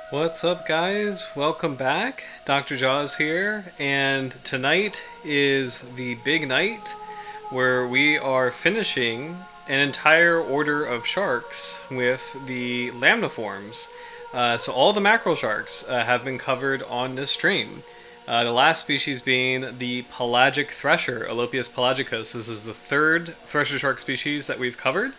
What's up, guys? Welcome back. Dr. Jaws here, and tonight is the big night where we are finishing an entire order of sharks with the lamniforms. So, all the mackerel sharks have been covered on this stream. The last species being the Pelagic Thresher, Alopias pelagicus. This is the third thresher shark species that we've covered,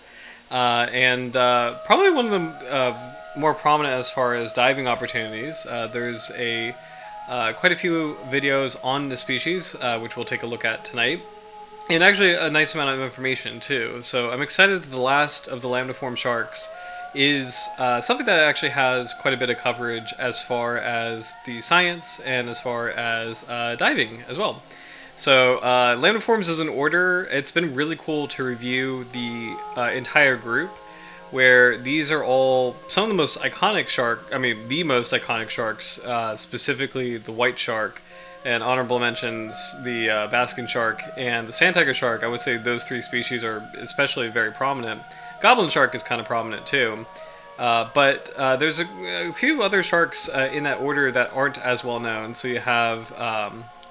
and probably one of the more prominent as far as diving opportunities. There's quite a few videos on the species, which we'll take a look at tonight, and actually a nice amount of information too. So I'm excited that the last of the lamniform sharks is something that actually has quite a bit of coverage as far as the science and as far as diving as well. So, Lamniforms is an order. It's been really cool to review the entire group, where these are all some of the most iconic the most iconic sharks, specifically the white shark, and honorable mentions the basking shark and the sand tiger shark. I would say those three species are especially very prominent. Goblin shark is kind of prominent too. But there's a few other sharks in that order that aren't as well known. So you have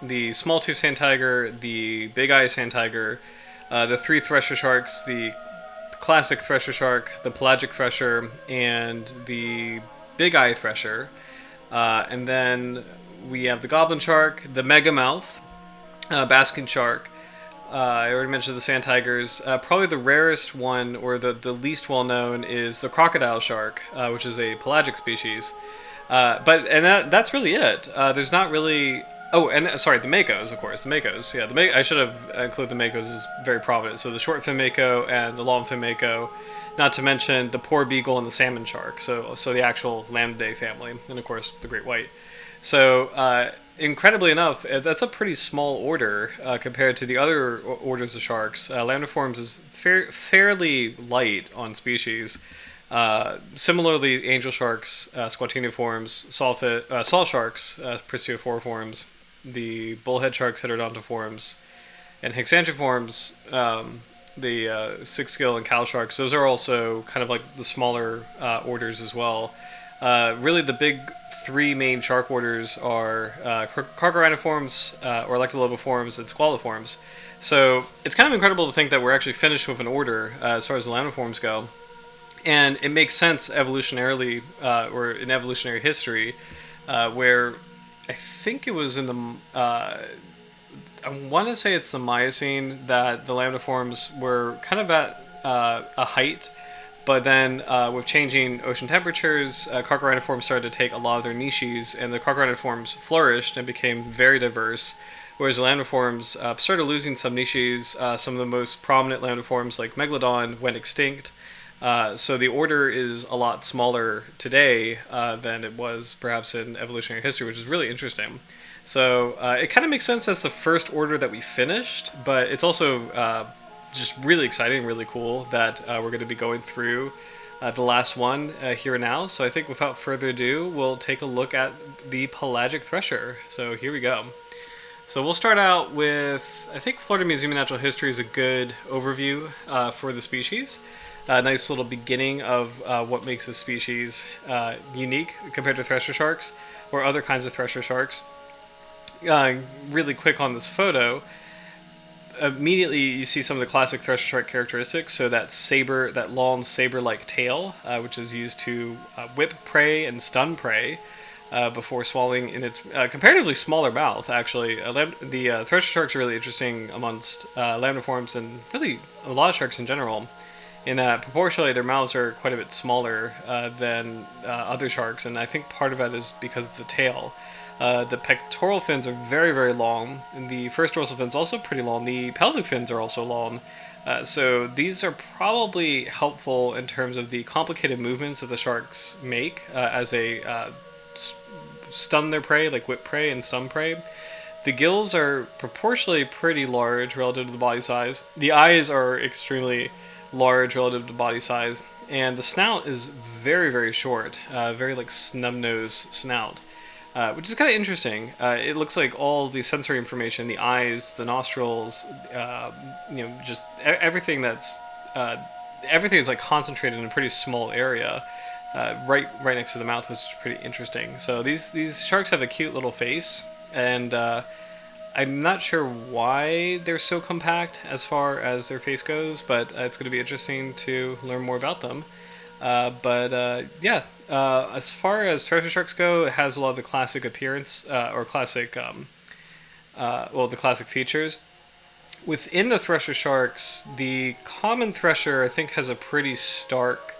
the small tooth sand tiger, the big eye sand tiger, the three thresher sharks, the classic thresher shark, the pelagic thresher, and the big eye thresher. And then we have the goblin shark, the mega mouth, basking shark. I already mentioned the sand tigers. Probably the rarest one, or the least well known, is the crocodile shark, which is a pelagic species. That's really it. There's not really. Oh, and sorry, the makos, of course. The makos, yeah. I should have included the makos as very prominent. So the short fin mako and the long fin mako, not to mention the poor beagle and the salmon shark. So the actual Lambdae family, and of course the great white. So incredibly enough, that's a pretty small order compared to the other orders of sharks. Lamniforms is fairly light on species. Similarly, angel sharks, squatiniforms, saw sharks, prissiophoriforms, the bullhead sharks, heterodontiforms, and hexantriforms, the six-gill and cow sharks. Those are also kind of like the smaller orders as well. Really, the big three main shark orders are Conroe-Nicholls, or Electrolobiforms, and Squaliforms. So it's kind of incredible to think that we're actually finished with an order as far as the lamniforms go. And it makes sense evolutionarily, or in evolutionary history, where I think it was in the, I want to say it's the Miocene, that the lamniforms were kind of at a height, but then with changing ocean temperatures, Conroe-Nicholls started to take a lot of their niches, and the Conroe-Nicholls flourished and became very diverse, whereas the lamniforms started losing some niches. Some of the most prominent lamniforms, like Megalodon, went extinct. So the order is a lot smaller today than it was perhaps in evolutionary history, which is really interesting. So it kind of makes sense as the first order that we finished, but it's also just really exciting, really cool that we're going to be going through the last one here and now. So I think without further ado, we'll take a look at the pelagic thresher. So here we go. So we'll start out with, I think Florida Museum of Natural History is a good overview for the species. A nice little beginning of what makes a species unique compared to thresher sharks or other kinds of thresher sharks. Really quick on this photo, immediately you see some of the classic thresher shark characteristics. So that long saber-like tail, which is used to whip prey and stun prey before swallowing in its comparatively smaller mouth. Actually, the thresher sharks are really interesting amongst lamniforms and really a lot of sharks in general, in that proportionally their mouths are quite a bit smaller than other sharks, and I think part of that is because of the tail. The pectoral fins are very, very long, and the first dorsal fins also pretty long. The pelvic fins are also long. So these are probably helpful in terms of the complicated movements that the sharks make as they stun their prey, like whip prey and stun prey. The gills are proportionally pretty large relative to the body size. The eyes are extremely large relative to body size, and the snout is very, very short, very like snub-nosed snout, which is kind of interesting. It looks like all the sensory information, the eyes, the nostrils, just everything everything is like concentrated in a pretty small area. right next to the mouth, which is pretty interesting. So these sharks have a cute little face, and I'm not sure why they're so compact as far as their face goes, but it's going to be interesting to learn more about them. As far as Thresher Sharks go, it has a lot of the classic appearance, or classic, the classic features. Within the Thresher Sharks, the common Thresher, I think, has a pretty stark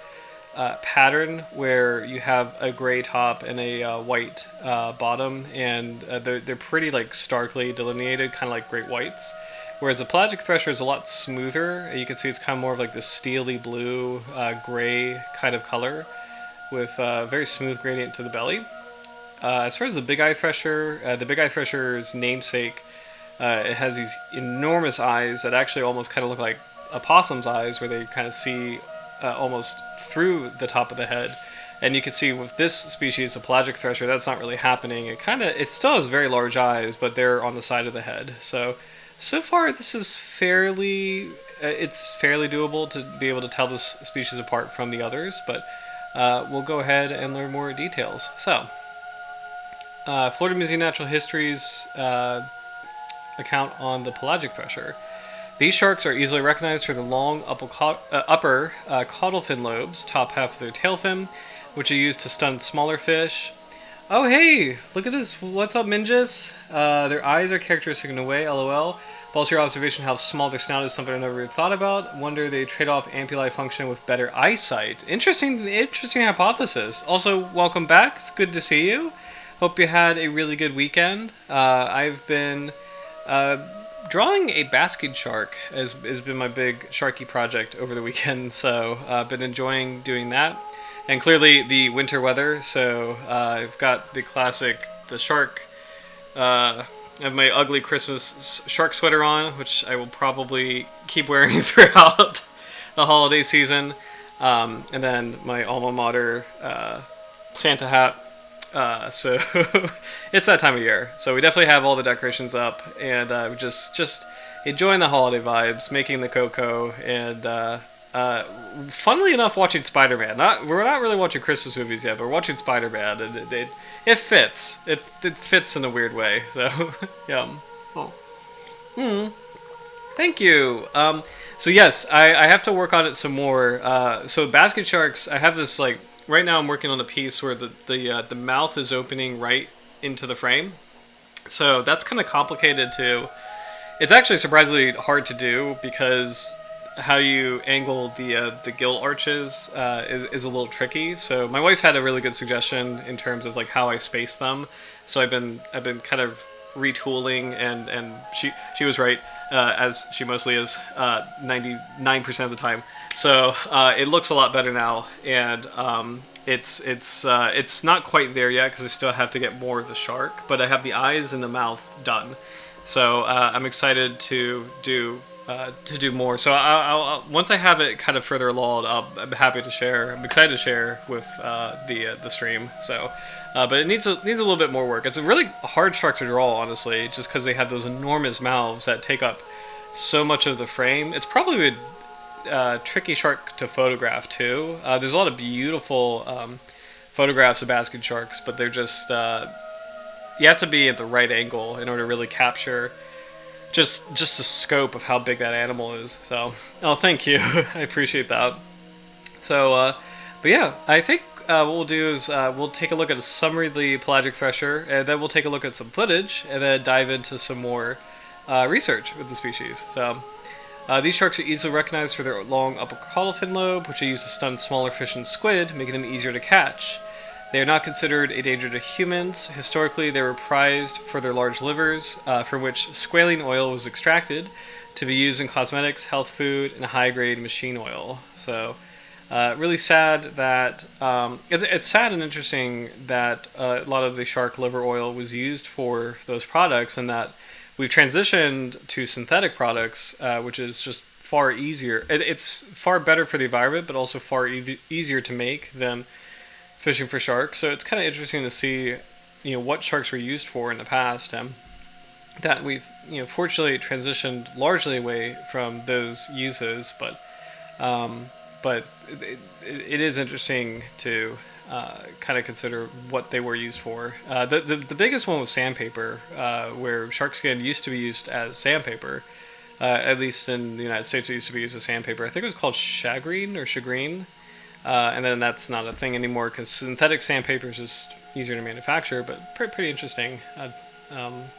pattern where you have a gray top and a white bottom, and they're pretty like starkly delineated, kind of like great whites. Whereas the Pelagic Thresher is a lot smoother. You can see it's kind of more of like this steely blue, gray kind of color with very smooth gradient to the belly. As far as the Big Eye Thresher, the Big Eye Thresher's namesake, it has these enormous eyes that actually almost kind of look like a possum's eyes, where they kind of see almost through the top of the head. And you can see with this species, the Pelagic Thresher, that's not really happening. It still has very large eyes, but they're on the side of the head. So far, this is it's fairly doable to be able to tell this species apart from the others, but we'll go ahead and learn more details. So, Florida Museum of Natural History's account on the Pelagic Thresher. These sharks are easily recognized for the long upper caudal fin lobes, top half of their tail fin, which are used to stun smaller fish. Oh hey, look at this. What's up, Mingus? Their eyes are characteristic in a way, lol. But also your observation how small their snout is something I never really thought about. Wonder they trade off ampullae function with better eyesight. Interesting hypothesis. Also, welcome back. It's good to see you. Hope you had a really good weekend. I've been drawing a basket shark has been my big Sharky project over the weekend, so I've been enjoying doing that. And clearly the winter weather, so I've got the shark. I have my ugly Christmas shark sweater on, which I will probably keep wearing throughout the holiday season. And then my alma mater Santa hat. So it's that time of year. So we definitely have all the decorations up, and just enjoying the holiday vibes, making the cocoa, and funnily enough, watching Spider-Man. We're not really watching Christmas movies yet, but we're watching Spider-Man, and it fits. It fits in a weird way. So yeah. Oh. Thank you. So yes, I have to work on it some more. So basket sharks, I have this like right now. I'm working on a piece where the mouth is opening right into the frame. So that's kind of complicated too. It's actually surprisingly hard to do because how you angle the gill arches is a little tricky. So my wife had a really good suggestion in terms of like how I space them. So I've been kind of retooling, and she was right, as she mostly is 99% of the time. So it looks a lot better now, and it's not quite there yet because I still have to get more of the shark, but I have the eyes and the mouth done. So I'm excited to do more. So I'll once I have it kind of further along, I'm happy to share. I'm excited to share with the stream. So, but it needs a little bit more work. It's a really hard shark to draw, honestly, just because they have those enormous mouths that take up so much of the frame. It's probably a tricky shark to photograph too. There's a lot of beautiful photographs of basket sharks, but they're just you have to be at the right angle in order to really capture just the scope of how big that animal is. So, thank you. I appreciate that. So, but yeah, I think what we'll do is we'll take a look at a summary of the Pelagic Thresher, and then we'll take a look at some footage, and then dive into some more research with the species. So, these sharks are easily recognized for their long upper caudal fin lobe, which are used to stun smaller fish and squid, making them easier to catch. They are not considered a danger to humans. Historically, they were prized for their large livers, from which squalene oil was extracted to be used in cosmetics, health food, and high-grade machine oil. So, really sad that it's sad and interesting that a lot of the shark liver oil was used for those products, and that we've transitioned to synthetic products, which is just far easier. It's far better for the environment, but also far easier to make than fishing for sharks. So it's kind of interesting to see, what sharks were used for in the past, and that we've, fortunately transitioned largely away from those uses. But but it is interesting to kind of consider what they were used for. The biggest one was sandpaper, where shark skin used to be used as sandpaper. At least in the United States, it used to be used as sandpaper. I think it was called shagreen. And then that's not a thing anymore because synthetic sandpaper is just easier to manufacture, but pretty interesting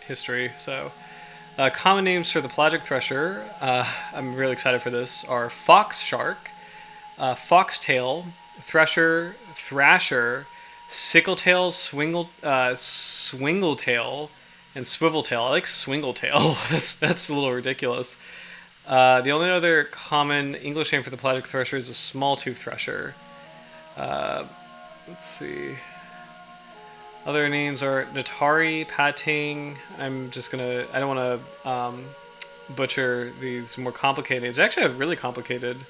history. So, common names for the pelagic thresher, I'm really excited for this, are fox shark, foxtail, thresher, thrasher, sickletail, swingletail, and swiveltail. I like swingletail. That's a little ridiculous. The only other common English name for the pelagic thresher is a small-tooth thresher. Let's see. Other names are Natari, Pating. I don't want to butcher these more complicated names. They actually have really complicated.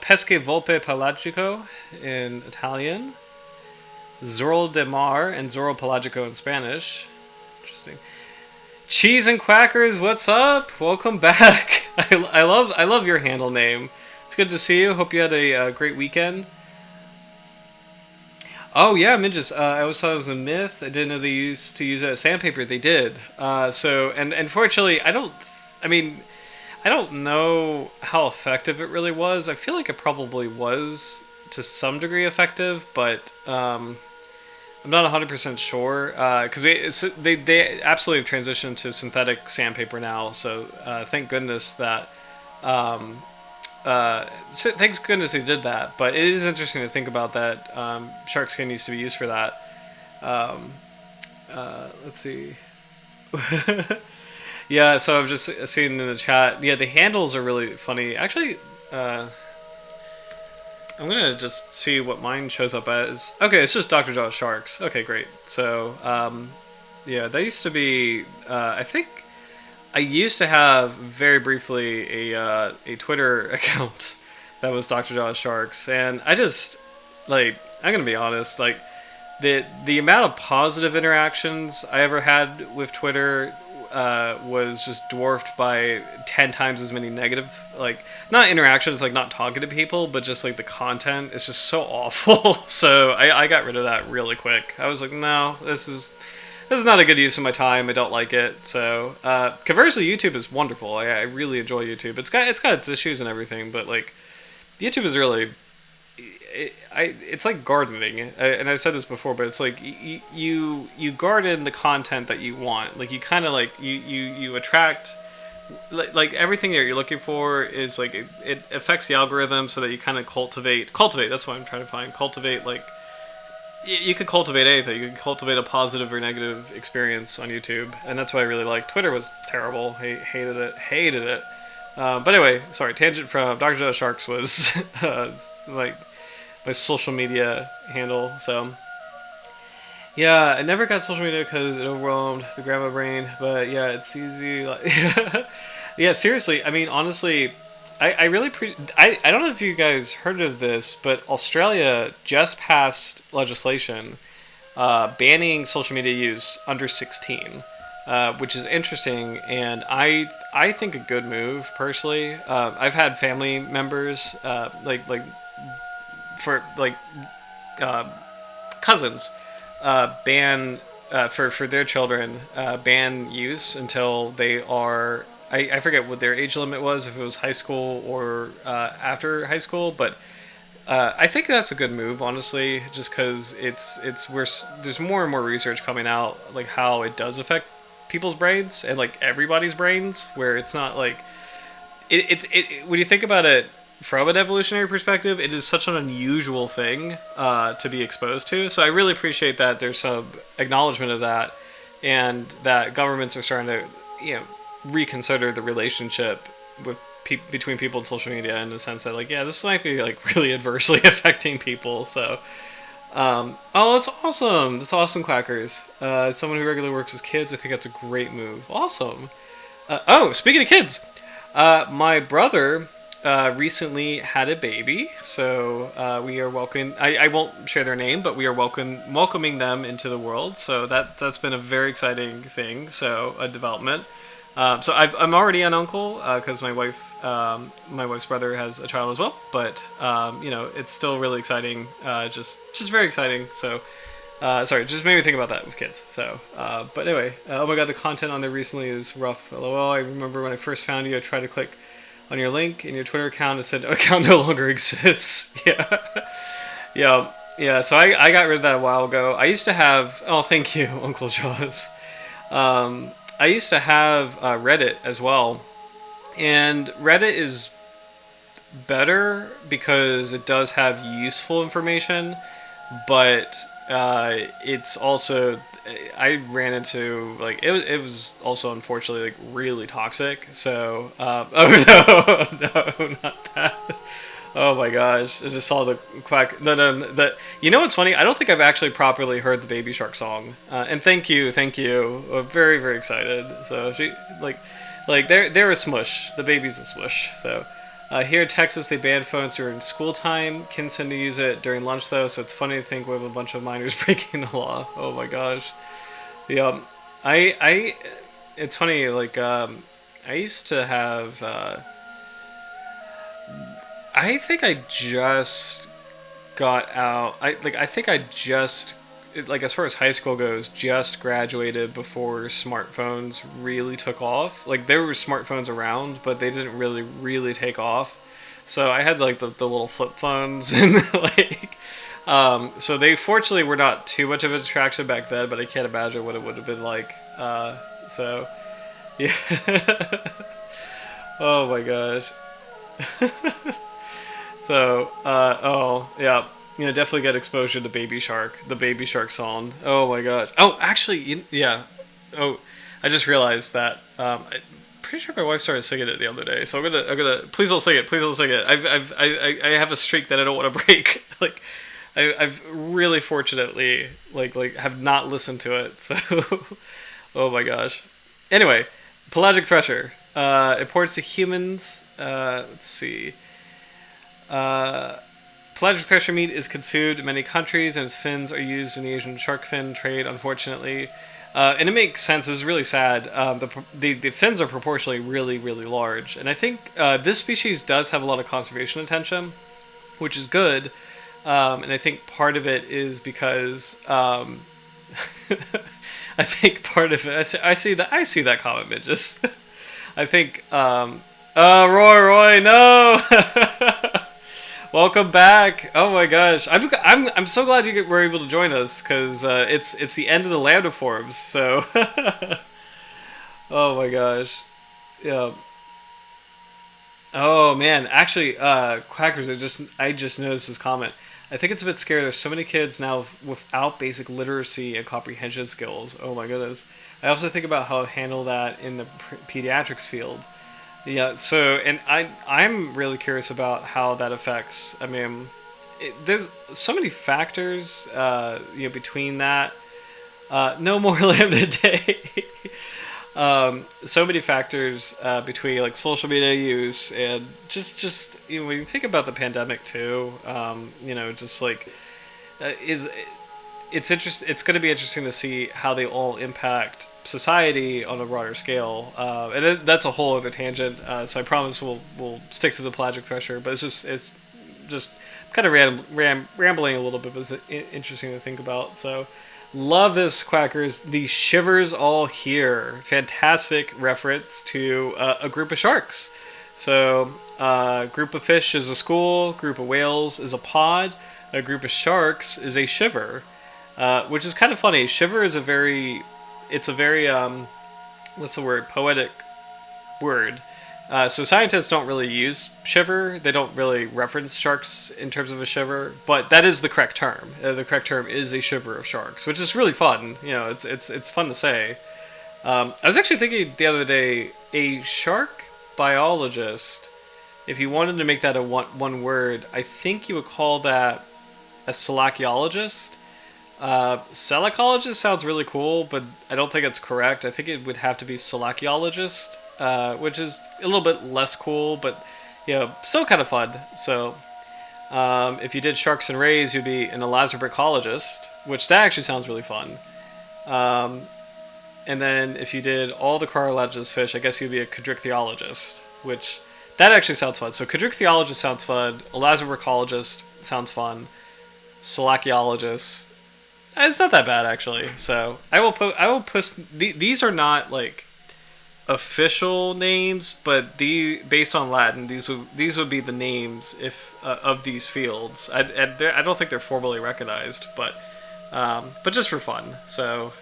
Pesce Volpe Pelagico in Italian. Zorro de Mar and Zorro Pelagico in Spanish. Interesting. Cheese and Quackers, what's up? Welcome back. I love your handle name. It's good to see you. Hope you had a great weekend. Oh yeah, Midges. I always thought it was a myth. I didn't know they used to use it as sandpaper. They did. And unfortunately, I don't know how effective it really was. I feel like it probably was to some degree effective, but I'm not 100% sure because they absolutely have transitioned to synthetic sandpaper now. So thank goodness that thanks goodness they did that. But it is interesting to think about that. Shark skin used to be used for that. Let's see. Yeah, so I've just seen in the chat. Yeah, the handles are really funny. Actually, I'm gonna just see what mine shows up as. Okay, it's just Dr. Jaws Sharks. Okay, great. So, yeah, that used to be. I think I used to have very briefly a Twitter account that was Dr. Jaws Sharks, and I just I'm gonna be honest, the amount of positive interactions I ever had with Twitter was just dwarfed by 10 times as many negative, not interactions, not talking to people, but just the content is just so awful. So I got rid of that really quick. I was like, no, this is not a good use of my time. I don't like it. So conversely, YouTube is wonderful. I really enjoy YouTube. It's got its issues and everything, but YouTube is really, it's like gardening, and I've said this before, but it's you garden the content that you want. You kind of you attract everything that you're looking for is it affects the algorithm so that you kind of cultivate. That's what I'm trying to find. Cultivate you could cultivate anything. You could cultivate a positive or negative experience on YouTube, and that's what I really like. Twitter was terrible. I hated it. But anyway, sorry. Tangent from Dr. Joe Sharks was my social media handle. So yeah, I never got social media because it overwhelmed the grandma brain. But yeah, it's easy. Yeah, seriously. I mean, honestly, I really I don't know if you guys heard of this, but Australia just passed legislation banning social media use under 16, which is interesting, and I think a good move personally. I've had family members cousins ban for their children ban use until they are, I forget what their age limit was, if it was high school or after high school, but I think that's a good move, honestly, just because there's more and more research coming out how it does affect people's brains and everybody's brains, where it's not when you think about it from an evolutionary perspective, it is such an unusual thing to be exposed to. So I really appreciate that there's some acknowledgement of that, and that governments are starting to, reconsider the relationship between people and social media, in the sense that this might be really adversely affecting people. So, that's awesome. That's awesome, Quackers. As someone who regularly works with kids, I think that's a great move. Awesome. Speaking of kids, my brother recently had a baby, so we are welcoming. I won't share their name, but we are welcoming them into the world. So that's been a very exciting thing. So a development. So I'm already an uncle because my wife's brother has a child as well. But it's still really exciting. Just very exciting. So. Sorry, just made me think about that with kids. So, but anyway, oh my god, the content on there recently is rough. LOL. I remember when I first found you, I tried to click on your link in your Twitter account. It said account no longer exists. Yeah, yeah. So I got rid of that a while ago. I used to have. Oh, thank you, Uncle Jaws. I used to have Reddit as well, and Reddit is better because it does have useful information, but it's also I ran into like it was also unfortunately like really toxic. So oh no, not that. Oh my gosh! I just saw the quack. You know what's funny? I don't think I've actually properly heard the Baby Shark song. And thank you. I'm very very excited. So she they're a smush. The baby's a smush. So. Here in Texas, they banned phones during school time. Kids tend to use it during lunch, though, so it's funny to think we have a bunch of minors breaking the law. Oh my gosh. Yeah, it's funny. Like, I used to have. I think I just got out. I think I just like as far as high school goes, just graduated before smartphones really took off. Like there were smartphones around, but they didn't really take off. So I had like the little flip phones and like so they fortunately were not too much of a distraction back then, but I can't imagine what it would have been like. So yeah. Oh my gosh. So oh yeah. Definitely get exposure to Baby Shark, the Baby Shark song. Oh my god. Oh, actually, yeah. Oh, I just realized that. I'm pretty sure my wife started singing it the other day. So I'm gonna. Please don't sing it. Please don't sing it. I have a streak that I don't want to break. Like, I've really fortunately like have not listened to it. So, oh my gosh. Anyway, Pelagic Thresher. Imports to humans. Let's see. Pelagic thresher meat is consumed in many countries, and its fins are used in the Asian shark fin trade, unfortunately. And it makes sense. It's really sad. The fins are proportionally really, really large. And I think this species does have a lot of conservation attention, which is good. And I think part of it is because... I think part of it... I see that comment, Midges. I think... Roy, no! Welcome back! Oh my gosh, I'm so glad you were able to join us because it's the end of the LAMNIFORMs. So, oh my gosh, yeah. Oh man, actually, Quackers, I just noticed this comment. I think it's a bit scary. There's so many kids now without basic literacy and comprehension skills. Oh my goodness. I also think about how to handle that in the pediatrics field. Yeah, so, and I'm really curious about how that affects, I mean, there's so many factors, between that, no more Lambda Day, so many factors, between, like, social media use, and just when you think about the pandemic, too, just, like, it's going to be interesting to see how they all impact society on a broader scale, and that's a whole other tangent. So I promise we'll stick to the Pelagic Thresher, but it's just kind of rambling a little bit, but it's interesting to think about. So love this, Quackers. The shivers all here. Fantastic reference to a group of sharks. So group of fish is a school, group of whales is a pod, a group of sharks is a shiver, which is kind of funny. Shiver is a very what's the word, poetic word. So scientists don't really use shiver. They don't really reference sharks in terms of a shiver, but that is the correct term. The correct term is a shiver of sharks, which is really fun. It's fun to say. I was actually thinking the other day, a shark biologist, if you wanted to make that a one word, I think you would call that a selachiologist. Selacologist sounds really cool, but I don't think it's correct. I think it would have to be selachiologist, which is a little bit less cool, but still kind of fun. So, if you did sharks and rays, you'd be an elazobricologist, which that actually sounds really fun. And then if you did all the cartilaginous fish, I guess you'd be a chondrichthyologist, which that actually sounds fun. So chondrichthyologist sounds fun. Elastobrachologist sounds fun. Salaciologist. It's not that bad actually. So I will post. These are not like official names, but based on Latin, these would be the names if of these fields. I don't think they're formally recognized, but just for fun. So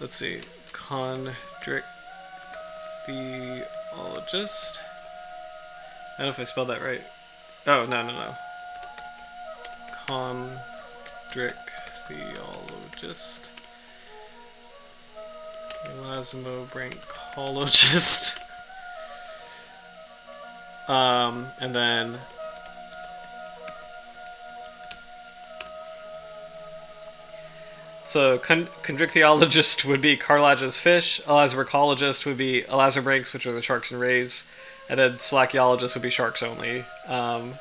let's see, chondrichthyologist. I don't know if I spelled that right. Oh no. Chondrichthyologist. Elasmobranchiologist. And then so chondrichthyologist would be cartilaginous fish, elasmobrachologist would be elasmobranchs, which are the sharks and rays, and then salaciologist would be sharks only. Oh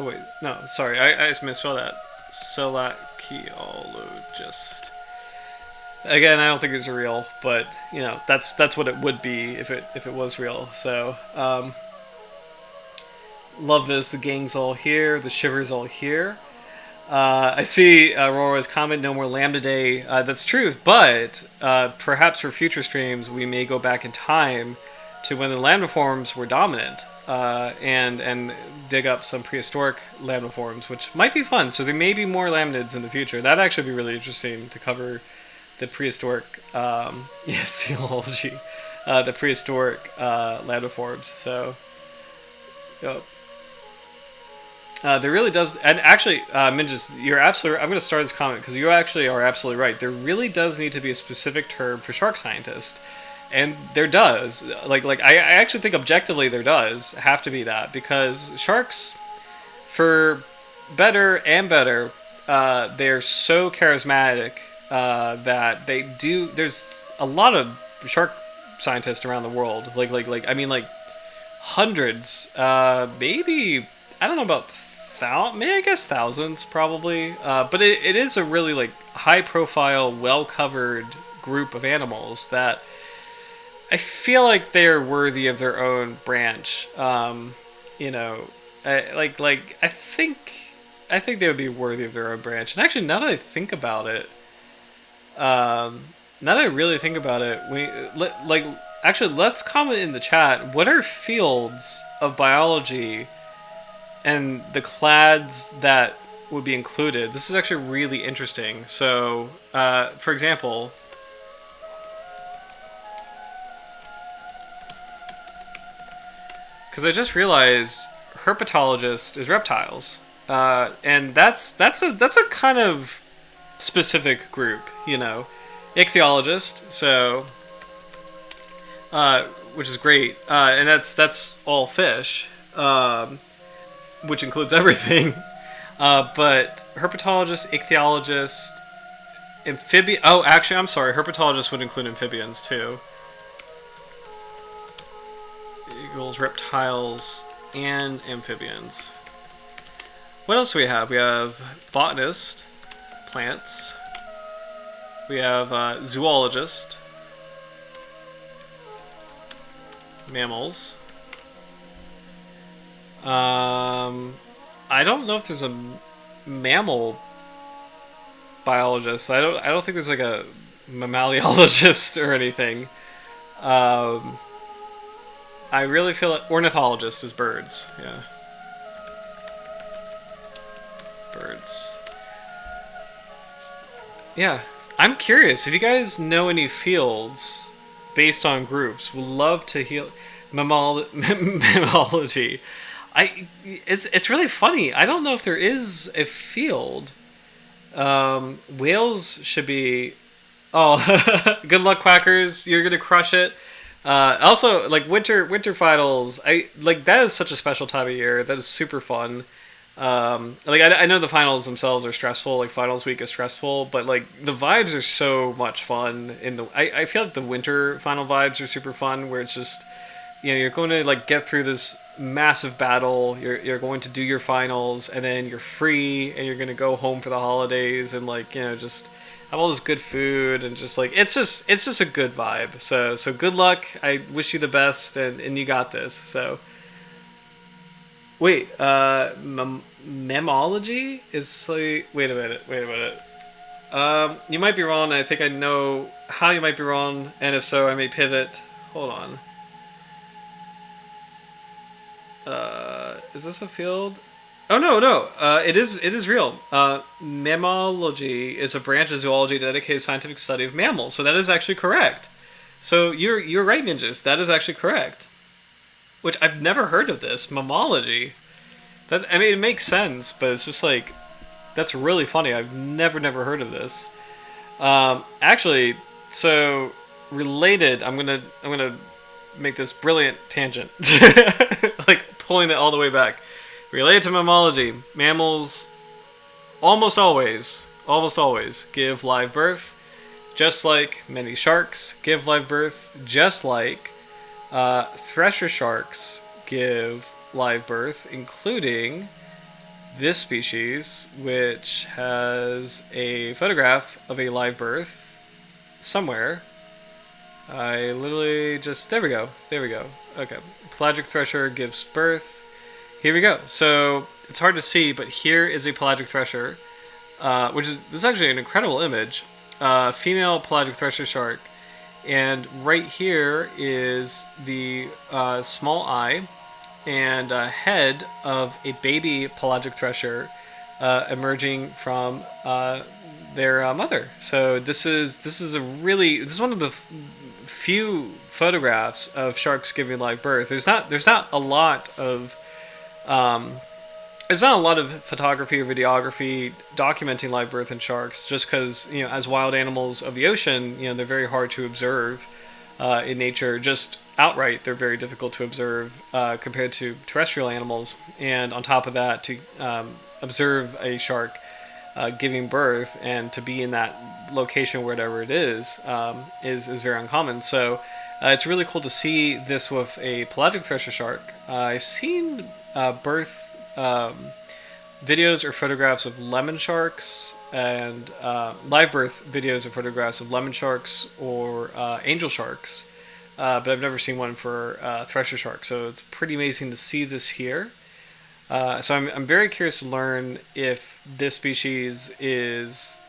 wait, no, sorry, I just misspelled that. Salaciologist. Again, I don't think these are real, but you know that's what it would be if it was real. So love this. The gang's all here. The shiver's all here. I see Aurora's comment. No more Lambda Day. That's true, but perhaps for future streams we may go back in time to when the lamniforms were dominant and dig up some prehistoric lamniforms, which might be fun. So there may be more lamnids in the future. That'd actually be really interesting to cover. The prehistoric, theology, the prehistoric lamniforms. So, there really does, and actually, Minjas, you're absolutely. I'm going to start this comment because you actually are absolutely right. There really does need to be a specific term for shark scientist, and there does. Like I actually think objectively there does have to be that, because sharks, for better and better, they're so charismatic. That they do. There's a lot of shark scientists around the world. Like I mean, like hundreds. Maybe I don't know about maybe I guess thousands probably. But it is a really like high profile, well covered group of animals that I feel like they're worthy of their own branch. You know, I think they would be worthy of their own branch. And actually, now that I think about it. Now that I really think about it, let's comment in the chat. What are fields of biology and the clades that would be included? This is actually really interesting. So, for example, because I just realized herpetologist is reptiles, and that's a kind of specific group, you know. Ichthyologist, so which is great, and that's all fish, which includes everything. But herpetologist, ichthyologist, amphibian. Oh, actually, I'm sorry. Herpetologist would include amphibians too. Eagles, reptiles, and amphibians. What else do we have? We have botanist. Plants. We have zoologist, mammals. I don't know if there's a mammal biologist. I don't think there's like a mammaliologist or anything. I really feel like ornithologist is birds. Yeah, birds. Yeah, I'm curious if you guys know any fields based on groups. Would love to heal mammalogy. It's really funny. I don't know if there is a field. Whales should be. Oh, good luck, quackers! You're gonna crush it. Also, like winter finals. That is such a special time of year. That is super fun. I know the finals themselves are stressful, like finals week is stressful, but like the vibes are so much fun I feel like the winter final vibes are super fun, where it's just, you know, you're going to like get through this massive battle. You're going to do your finals, and then you're free, and you're gonna go home for the holidays, and like just have all this good food, and just like it's just a good vibe. So good luck. I wish you the best, and you got this. So wait, memology is like wait a minute. You might be wrong. I think I know how you might be wrong, and if so, I may pivot. Hold on. Is this a field? Oh no. It is real. Mammalogy is a branch of zoology dedicated to scientific study of mammals. So that is actually correct. So you're right, Minjus. That is actually correct. Which I've never heard of this mammalogy. That I mean, it makes sense, but it's just like that's really funny. I've never heard of this. Actually, so related. I'm gonna make this brilliant tangent, like pulling it all the way back. Related to mammalogy, mammals almost always give live birth, just like many sharks give live birth, just like thresher sharks give live birth, including this species, which has a photograph of a live birth somewhere. I literally just... There we go. Okay. Pelagic Thresher gives birth. Here we go. So, it's hard to see, but here is a Pelagic Thresher, this is actually an incredible image. Female Pelagic Thresher Shark. And right here is the small eye and head of a baby Pelagic Thresher emerging from their mother. So this is one of the few photographs of sharks giving live birth. There's not a lot of photography or videography documenting live birth in sharks, just because as wild animals of the ocean, they're very hard to observe in nature. Just outright, they're very difficult to observe compared to terrestrial animals. And on top of that, to observe a shark giving birth and to be in that location, wherever it is very uncommon. So it's really cool to see this with a pelagic thresher shark. I've seen birth videos or photographs of lemon sharks and live birth videos or photographs of lemon sharks or angel sharks, but I've never seen one for thresher shark. So it's pretty amazing to see this here. So I'm very curious to learn if this species is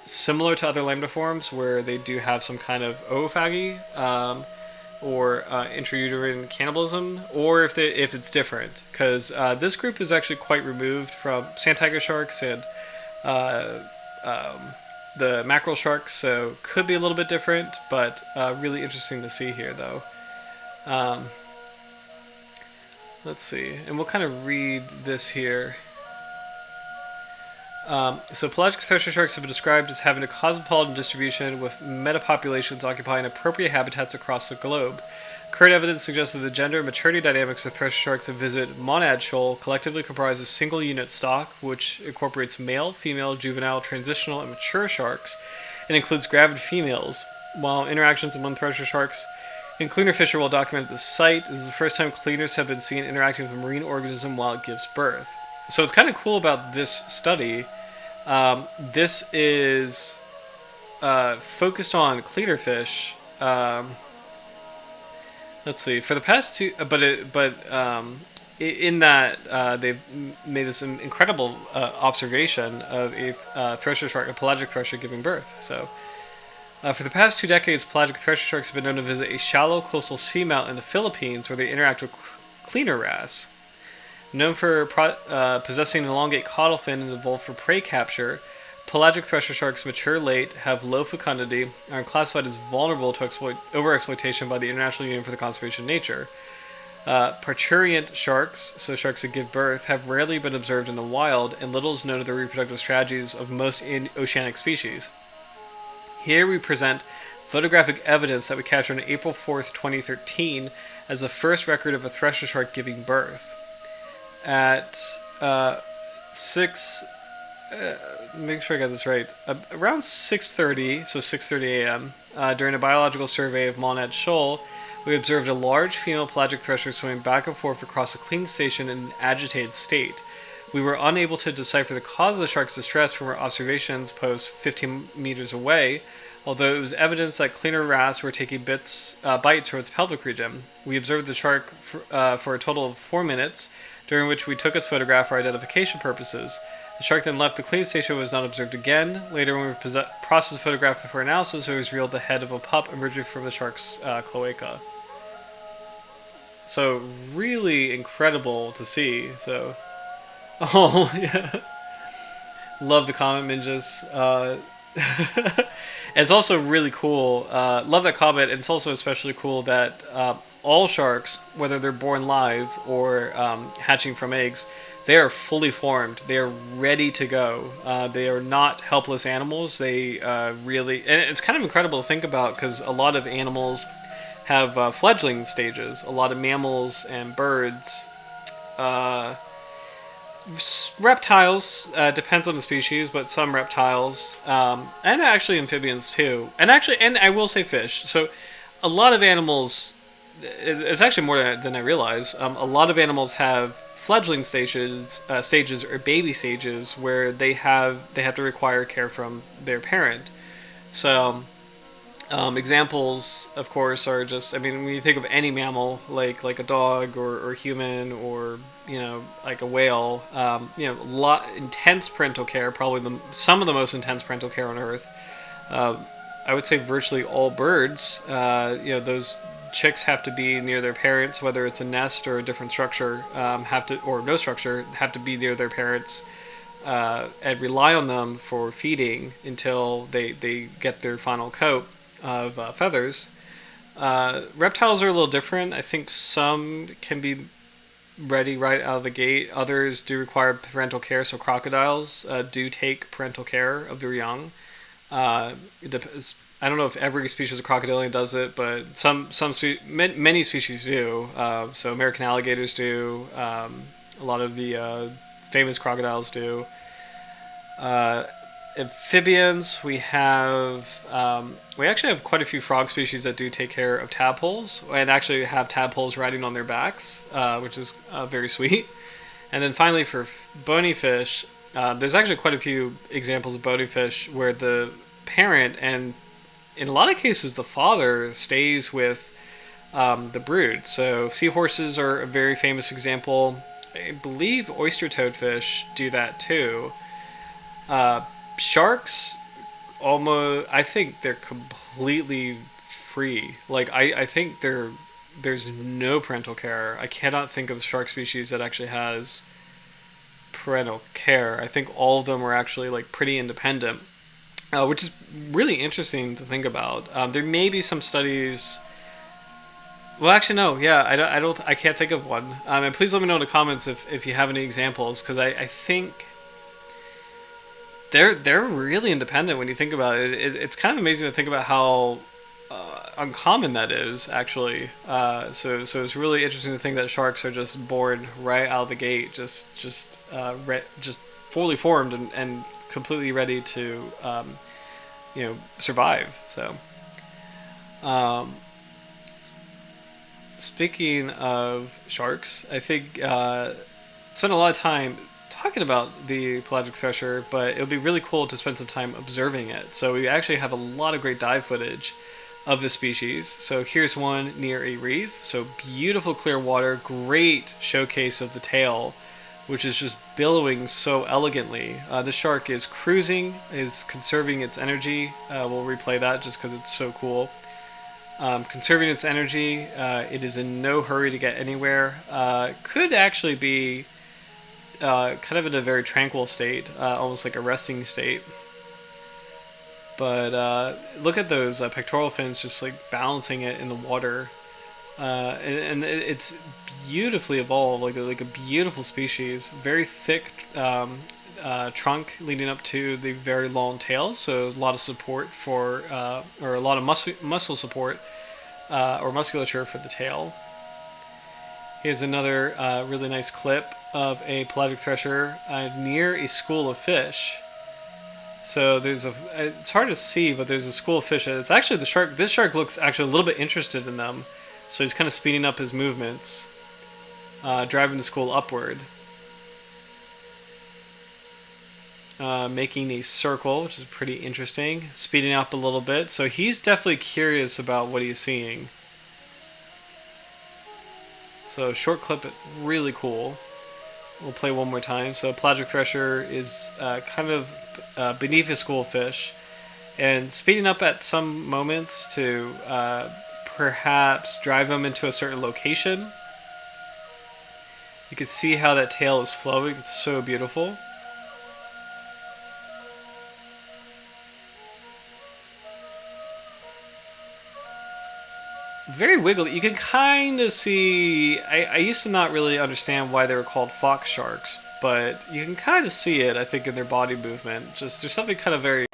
similar to other lamniforms, where they do have some kind of oophagy or intrauterine cannibalism, or if it's different. Because this group is actually quite removed from sand tiger sharks and the mackerel sharks, so could be a little bit different, but really interesting to see here, though. Let's see, and we'll kind of read this here. So pelagic thresher sharks have been described as having a cosmopolitan distribution, with metapopulations occupying appropriate habitats across the globe. Current evidence suggests that the gender and maturity dynamics of thresher sharks that visit monad shoal collectively comprise a single unit stock, which incorporates male, female, juvenile, transitional, and mature sharks, and includes gravid females. While interactions among thresher sharks and cleaner fish are well documented at the site, this is the first time cleaners have been seen interacting with a marine organism while it gives birth. So what's kind of cool about this study, this is focused on cleaner fish. Let's see, for the past two, in that they've made this incredible observation of a thresher shark, a pelagic thresher, giving birth. So for the past 2 decades, pelagic thresher sharks have been known to visit a shallow coastal seamount in the Philippines, where they interact with cleaner wrasse. Known for possessing an elongate caudal fin and evolved for prey capture, pelagic thresher sharks mature late, have low fecundity, and are classified as vulnerable to overexploitation by the International Union for the Conservation of Nature. Parturient sharks, so sharks that give birth, have rarely been observed in the wild, and little is known of the reproductive strategies of most oceanic species. Here we present photographic evidence that we captured on April 4th, 2013, as the first record of a thresher shark giving birth. At make sure I got this right, around 6:30, so 6:30 a.m., during a biological survey of Monad Shoal, we observed a large female pelagic thresher swimming back and forth across a clean station in an agitated state. We were unable to decipher the cause of the shark's distress from our observations post 15 meters away, although it was evidence that cleaner wrasse were taking bites from its pelvic region. We observed the shark for a total of 4 minutes, during which we took its photograph for identification purposes. The shark then left the clean station and was not observed again. Later, when we processed the photograph for analysis, it was revealed the head of a pup emerging from the shark's cloaca. So, really incredible to see. So, oh, yeah. Love the comment, Minjas. It's also really cool. Love that comment. And it's also especially cool that all sharks, whether they're born live or hatching from eggs, they are fully formed. They are ready to go. They are not helpless animals. They really... And it's kind of incredible to think about because a lot of animals have fledgling stages. A lot of mammals and birds... reptiles, depends on the species, but some reptiles, and actually amphibians too. And I will say fish. So a lot of animals... It's actually more than I realize. A lot of animals have fledgling stages or baby stages where they have to require care from their parent. So examples, of course, are just, I mean, when you think of any mammal, like a dog or human or, like a whale, intense parental care, probably some of the most intense parental care on Earth. I would say virtually all birds, those chicks have to be near their parents, whether it's a nest or a different structure, or no structure, have to be near their parents and rely on them for feeding until they get their final coat of feathers. Reptiles are a little different. I think some can be ready right out of the gate. Others do require parental care. So crocodiles do take parental care of their young. It depends. I don't know if every species of crocodilian does it, but many species do. So American alligators do. A lot of the famous crocodiles do. Amphibians, we actually have quite a few frog species that do take care of tadpoles, and actually have tadpoles riding on their backs, which is very sweet. And then finally, for bony fish, there's actually quite a few examples of bony fish where the parent, and in a lot of cases the father, stays with the brood. So seahorses are a very famous example. I believe oyster toadfish do that too. Sharks, I think they're completely free. Like, I think there's no parental care. I cannot think of a shark species that actually has parental care. I think all of them are actually like pretty independent, which is really interesting to think about. There may be some studies. Well, actually, no. Yeah, I can't think of one. And please let me know in the comments if you have any examples, because I think they're really independent when you think about it. It's kind of amazing to think about how uncommon that is, actually. So it's really interesting to think that sharks are just born right out of the gate, just fully formed and completely ready to survive. So speaking of sharks, I think spent a lot of time talking about the pelagic thresher, but it would be really cool to spend some time observing it. So we actually have a lot of great dive footage of the species. So here's one near a reef. So beautiful clear water, great showcase of the tail, which is just billowing so elegantly. The shark is cruising, is conserving its energy. We'll replay that just because it's so cool. Conserving its energy, it is in no hurry to get anywhere. Could actually be kind of in a very tranquil state, almost like a resting state. But look at those pectoral fins just like balancing it in the water. And it's beautifully evolved, like a beautiful species. Very thick trunk leading up to the very long tail, so a lot of support for, or a lot of muscle support or musculature for the tail. Here's another really nice clip of a pelagic thresher near a school of fish. So it's hard to see, but there's a school of fish. It's actually the shark. This shark looks actually a little bit interested in them. So he's kind of speeding up his movements, driving the school upward. Making a circle, which is pretty interesting. Speeding up a little bit. So he's definitely curious about what he's seeing. So short clip, really cool. We'll play one more time. So Pelagic Thresher is kind of beneath his school of fish. And speeding up at some moments to perhaps drive him into a certain location. You can see how that tail is flowing. It's so beautiful. Very wiggly. You can kind of see... I used to not really understand why they were called fox sharks, but you can kind of see it, I think, in their body movement. Just there's something kind of very...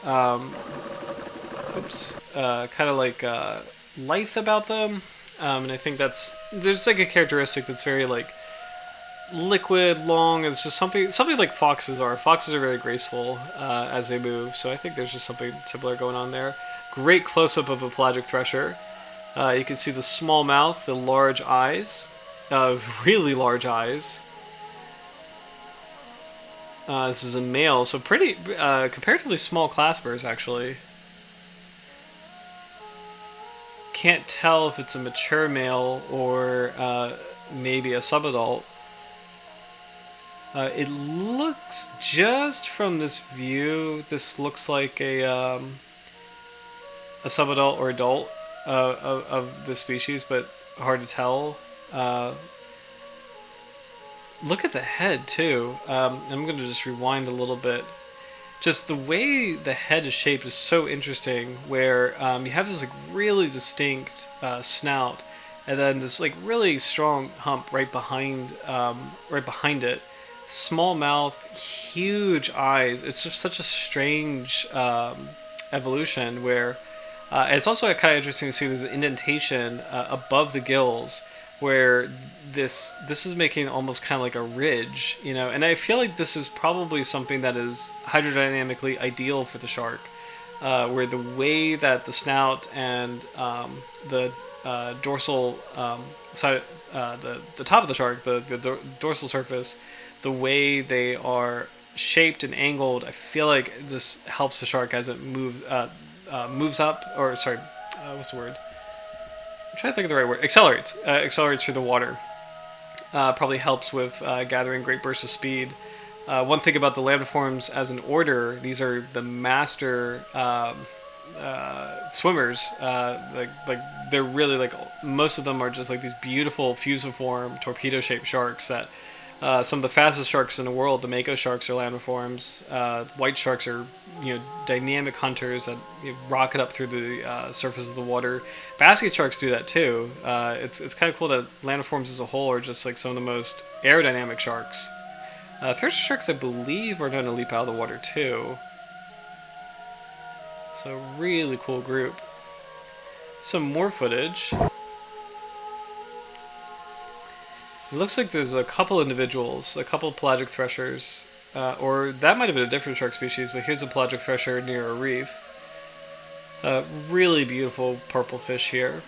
kind of like lithe about them. And I think there's like a characteristic that's very like liquid, long. It's just something like foxes are. Foxes are very graceful as they move, so I think there's just something similar going on there. Great close-up of a Pelagic Thresher. You can see the small mouth, the large eyes, really large eyes. This is a male, so pretty comparatively small claspers actually. Can't tell if it's a mature male or maybe a subadult. It looks, just from this view, this looks like a subadult or adult of the species, but hard to tell. Look at the head too. I'm going to just rewind a little bit. Just the way the head is shaped is so interesting, where you have this like really distinct snout, and then this like really strong hump right behind it. Small mouth, huge eyes. It's just such a strange evolution where it's also kind of interesting to see there's an indentation above the gills where this is making almost kind of like a ridge, you know, and I feel like this is probably something that is hydrodynamically ideal for the shark, where the way that the snout and the dorsal side, the top of the shark, the dorsal surface, the way they are shaped and angled, I feel like this helps the shark as it moves up, or sorry, what's the word? I'm trying to think of the right word. Accelerates through the water. Probably helps with gathering great bursts of speed. One thing about the lamniforms as an order, these are the master swimmers. Like they're really like, most of them are just like these beautiful fusiform torpedo-shaped sharks that some of the fastest sharks in the world, the mako sharks, are lamniforms. White sharks are, dynamic hunters that rocket up through the surface of the water. Basket sharks do that too. It's kind of cool that lamniforms as a whole are just like some of the most aerodynamic sharks. Thresher sharks, I believe, are known to leap out of the water too. So really cool group. Some more footage. It looks like there's a couple individuals, a couple of pelagic threshers, or that might have been a different shark species, but here's a pelagic thresher near a reef. Really beautiful purple fish here.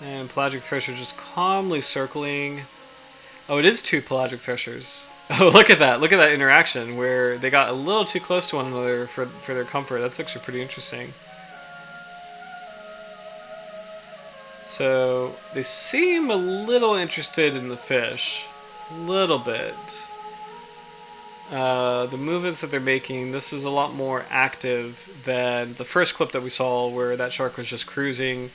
And pelagic thresher just calmly circling. Oh, it is two pelagic threshers. Oh, look at that. Look at that interaction where they got a little too close to one another for their comfort. That's actually pretty interesting. So they seem a little interested in the fish. A little bit. The movements that they're making, this is a lot more active than the first clip that we saw where that shark was just cruising.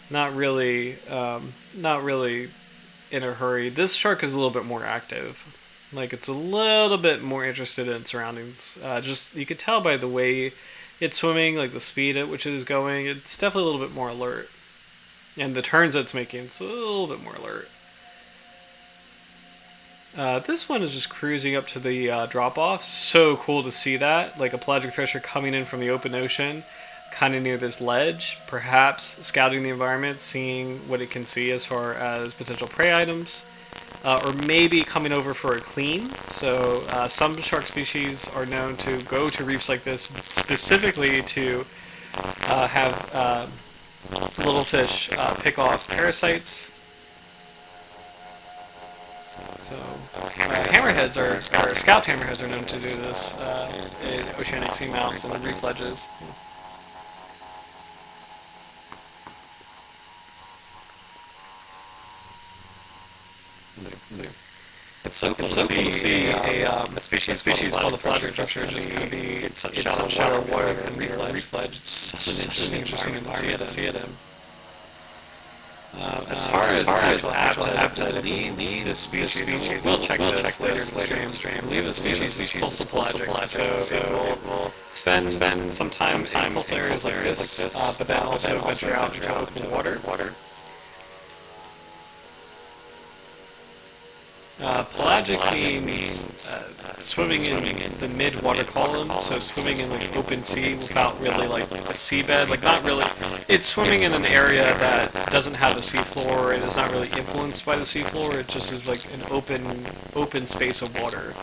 Not really in a hurry. This shark is a little bit more active. Like, it's a little bit more interested in surroundings. Just, you could tell by the way it's swimming, like the speed at which it is going, it's definitely a little bit more alert. And the turns that it's making, it's a little bit more alert. This one is just cruising up to the drop-off. So cool to see that. Like a pelagic thresher coming in from the open ocean, kind of near this ledge, perhaps scouting the environment, seeing what it can see as far as potential prey items. or maybe coming over for a clean. So some shark species are known to go to reefs like this specifically to have little fish pick off parasites. So hammerheads or scalped hammerheads are known to do this in oceanic seamounts and reef ledges. It's so cool to see a species called the Pelagic Thresher just going to be in such shallow water and reef ledge. It's such an interesting environment to see it in. As far as actual habitat, I believe this species, we'll check this later in the stream. I believe the species is coastal pelagic, so it will spend some time in coastal areas like this, but then also venture out into open water. Pelagic means swimming in the mid-water column, so swimming in like open sea without really like a seabed, like not really. It's swimming in an area that doesn't have a seafloor and is not really influenced by the seafloor. It just is like an open space of water,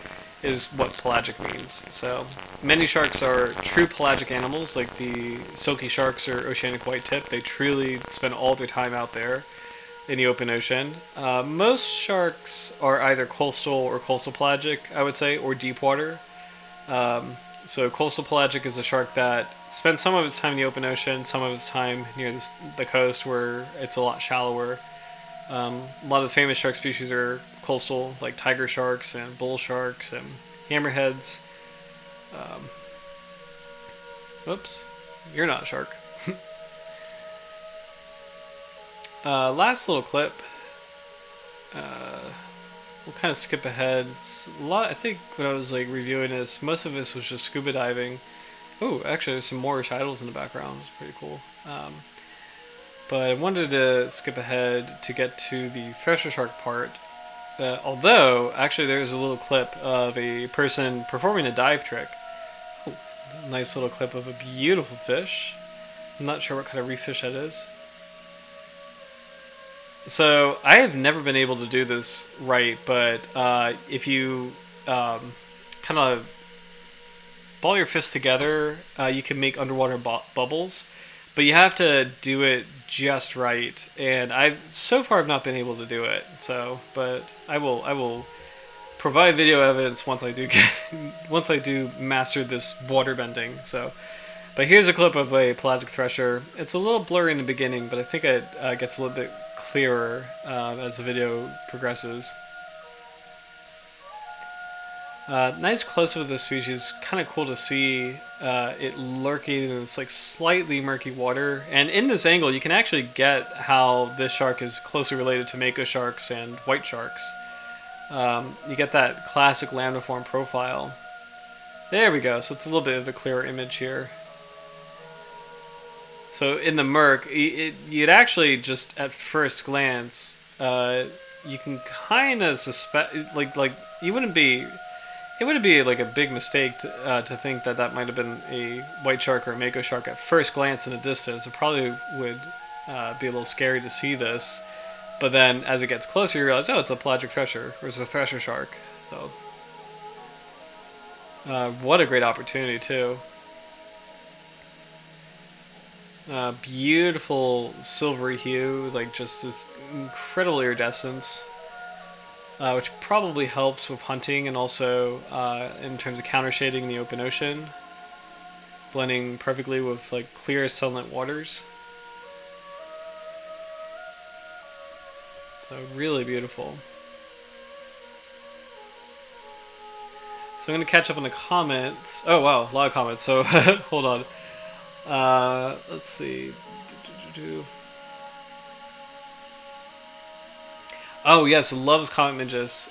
is what pelagic means. So many sharks are true pelagic animals, like the silky sharks or oceanic white-tip. They truly spend all their time out there in the open ocean. Most sharks are either coastal or coastal pelagic, I would say, or deep water. So coastal pelagic is a shark that spends some of its time in the open ocean, some of its time near the coast where it's a lot shallower. A lot of the famous shark species are coastal, like tiger sharks and bull sharks and hammerheads. Oops, you're not a shark. Last little clip. We'll kind of skip ahead. It's a lot. I think when I was like reviewing this, most of this was just scuba diving. Oh, actually, there's some Moorish idols in the background. It's pretty cool. But I wanted to skip ahead to get to the Thresher Shark part. Although, actually, there's a little clip of a person performing a dive trick. Oh, nice little clip of a beautiful fish. I'm not sure what kind of reef fish that is. So I have never been able to do this right, but if you kind of ball your fists together, you can make underwater bubbles, but you have to do it just right. And so far I've not been able to do it. So, but I will provide video evidence once I do master this water bending. So, but here's a clip of a pelagic thresher. It's a little blurry in the beginning, but I think it gets a little bit clearer as the video progresses. Nice close-up of the species. Kind of cool to see it lurking in this like slightly murky water. And in this angle, you can actually get how this shark is closely related to mako sharks and white sharks. You get that classic lamniform profile. There we go. So it's a little bit of a clearer image here. So in the murk, you'd actually just at first glance, you can kind of suspect, like it wouldn't be like a big mistake to think that might have been a white shark or a mako shark at first glance in the distance. It probably would be a little scary to see this, but then as it gets closer, you realize, oh, it's a pelagic thresher, or it's a thresher shark. So what a great opportunity too. Beautiful silvery hue, like just this incredible iridescence, which probably helps with hunting and also in terms of counter shading in the open ocean, blending perfectly with like clear sunlit waters. So really beautiful. So I'm going to catch up on the comments. Oh wow, a lot of comments. So hold on. Let's see. Oh yes, loves comment midges.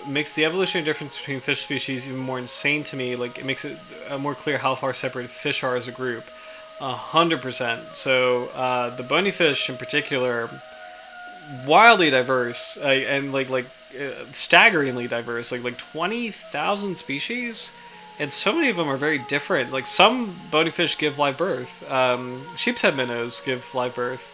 Makes the evolutionary difference between fish species even more insane to me. Like it makes it more clear how far separated fish are as a group. 100%. So the bony fish in particular, wildly diverse and staggeringly diverse. Like 20,000 species. And so many of them are very different. Like some bony fish give live birth. Sheep's head minnows give live birth.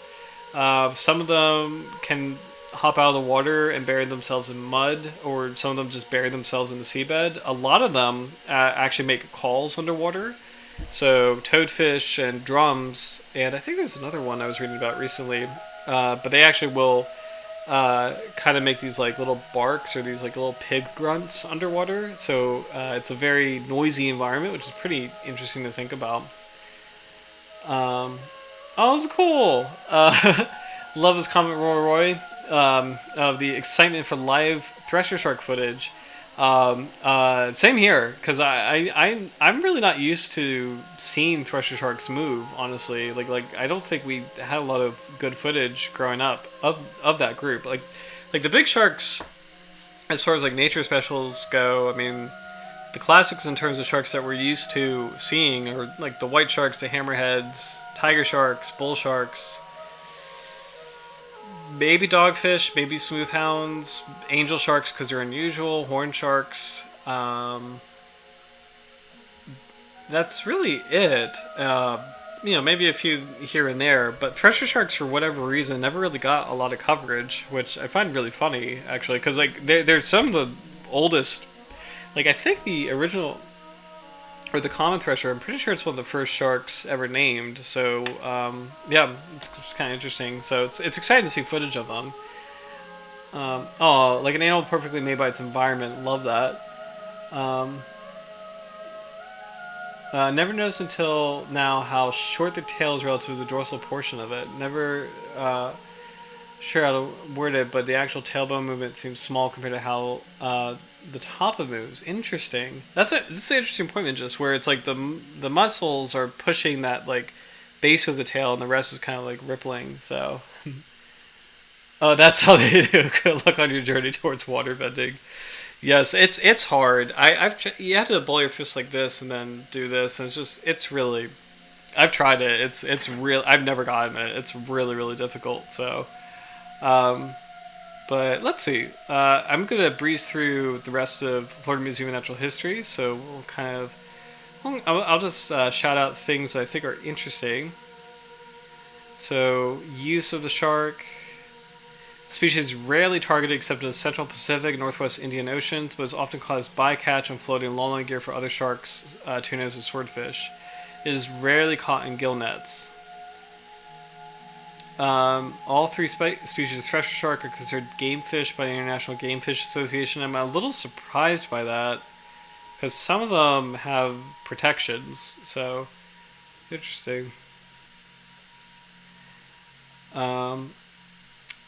Some of them can hop out of the water and bury themselves in mud, or some of them just bury themselves in the seabed. A lot of them actually make calls underwater. So toadfish and drums, and I think there's another one I was reading about recently. But they actually will kind of make these like little barks or these like little pig grunts underwater. So it's a very noisy environment, which is pretty interesting to think about. Oh, it's cool. Love this comment, Roy, of the excitement for live Thresher Shark footage. Same here, because I'm really not used to seeing Thresher Sharks move. Honestly, like I don't think we had a lot of good footage growing up of that group. Like the big sharks, as far as like nature specials go. I mean, the classics in terms of sharks that we're used to seeing are like the white sharks, the hammerheads, tiger sharks, bull sharks, maybe dogfish, maybe smoothhounds, angel sharks because they're unusual, horn sharks. That's really it. Maybe a few here and there, but thresher sharks, for whatever reason, never really got a lot of coverage, which I find really funny, actually, because like they're some of the oldest. Like I think the original or the common thresher, I'm pretty sure it's one of the first sharks ever named. So yeah, it's kind of interesting. So it's exciting to see footage of them. Like an animal perfectly made by its environment. Love that. Never noticed until now how short their tail is relative to the dorsal portion of it. Never sure how to word it, but the actual tailbone movement seems small compared to how the top of moves. Interesting. This is an interesting point, just where it's like the muscles are pushing that like base of the tail, and the rest is kind of like rippling. So, oh, that's how they do. Good luck on your journey towards water bending. Yes, it's hard. You have to blow your fist like this and then do this, and it's really. I've tried it. It's real. I've never gotten it. It's really really difficult. So. But let's see. I'm going to breeze through the rest of Florida Museum of Natural History, so we'll kind of... I'll just shout out things I think are interesting. So, use of the shark. Species rarely targeted except in the Central Pacific, Northwest Indian Oceans, but is often caught as bycatch and floating longline gear for other sharks, tunas, and swordfish. It is rarely caught in gill nets. All three species of thresher shark are considered game fish by the International Game Fish Association. I'm a little surprised by that because some of them have protections. So interesting.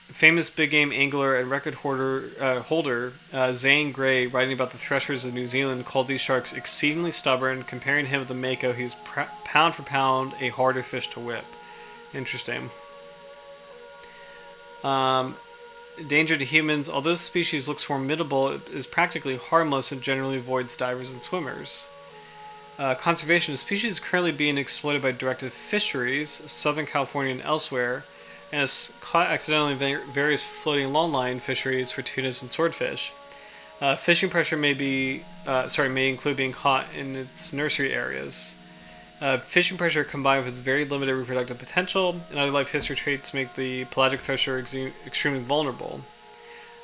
Famous big game angler and record holder Zane Grey, writing about the threshers of New Zealand, called these sharks exceedingly stubborn. Comparing him with the mako, he's pound for pound a harder fish to whip. Interesting. Danger to humans. Although this species looks formidable, it is practically harmless and generally avoids divers and swimmers. Conservation. The species is currently being exploited by directed fisheries, Southern California and elsewhere, and is caught accidentally in various floating longline fisheries for tunas and swordfish. Fishing pressure may include being caught in its nursery areas. Fishing pressure combined with its very limited reproductive potential and other life history traits make the pelagic thresher extremely vulnerable.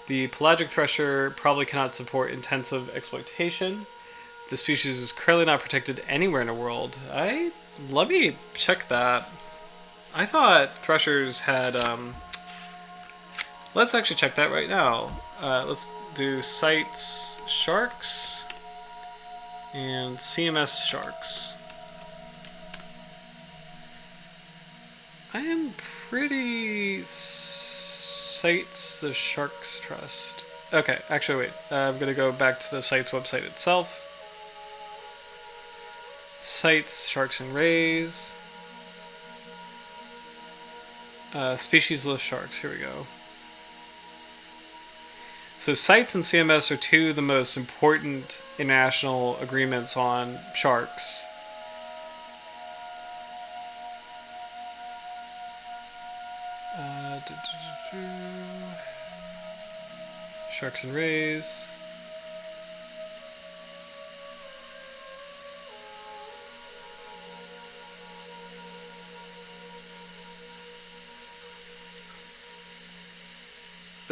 The pelagic thresher probably cannot support intensive exploitation. The species is currently not protected anywhere in the world. Let me check that. I thought threshers had... Let's actually check that right now. Let's do CITES sharks and CMS sharks. I am pretty CITES the Sharks Trust. Okay, actually wait. I'm going to go back to the CITES website itself. CITES Sharks and Rays. Species list sharks. Here we go. So CITES and CMS are two of the most important international agreements on sharks. Sharks and Rays.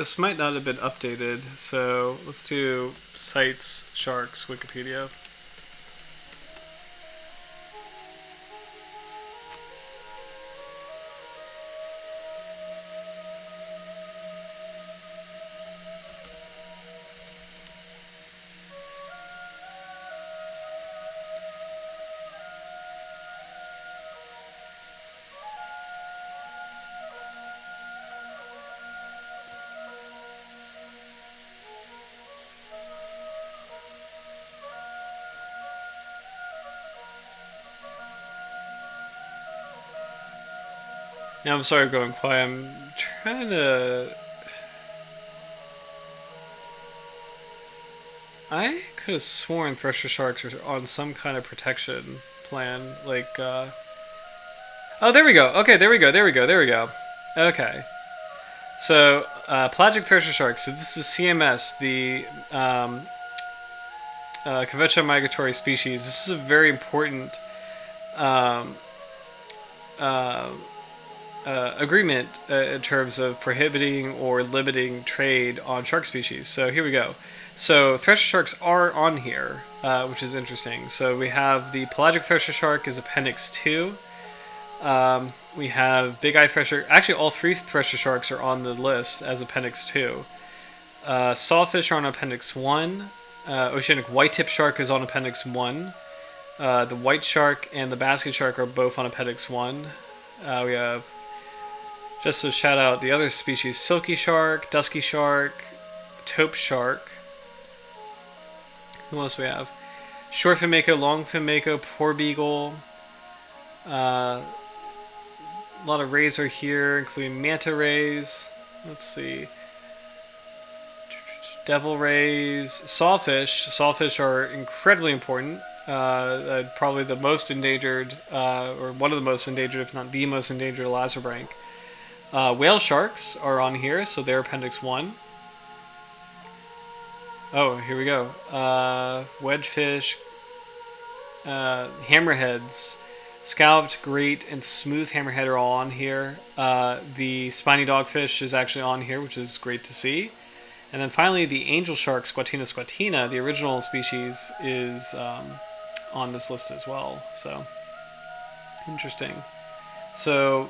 this might not have been updated, so let's do Sites Sharks Wikipedia. Now I'm sorry I'm going quiet. I'm trying to... I could have sworn Thresher Sharks are on some kind of protection plan. Like, oh, there we go. Okay, there we go. Okay. So, Pelagic Thresher Shark. So this is CMS, the conventional migratory species. This is a very important agreement in terms of prohibiting or limiting trade on shark species. So here we go. So Thresher Sharks are on here, which is interesting. So we have the Pelagic Thresher Shark is Appendix 2. We have Big Eye Thresher. Actually, all 3 Thresher Sharks are on the list as Appendix 2. Sawfish are on Appendix 1. Oceanic White-Tip Shark is on Appendix 1. The White Shark and the Basket Shark are both on Appendix 1. We have, just to shout out the other species, Silky Shark, Dusky Shark, Taupe Shark. Who else we have? Short fin mako, long fin mako, poor beagle. A lot of rays are here, including manta rays. Let's see. Devil rays, sawfish. Sawfish are incredibly important. Probably the most endangered, or one of the most endangered, if not the most endangered lazarbranch. Whale sharks are on here, so they're Appendix 1. Oh, here we go. Wedgefish, hammerheads, scalloped, great, and smooth hammerhead are all on here. The spiny dogfish is actually on here, which is great to see. And then finally, the angel shark, Squatina squatina, the original species, is on this list as well. So, interesting. So,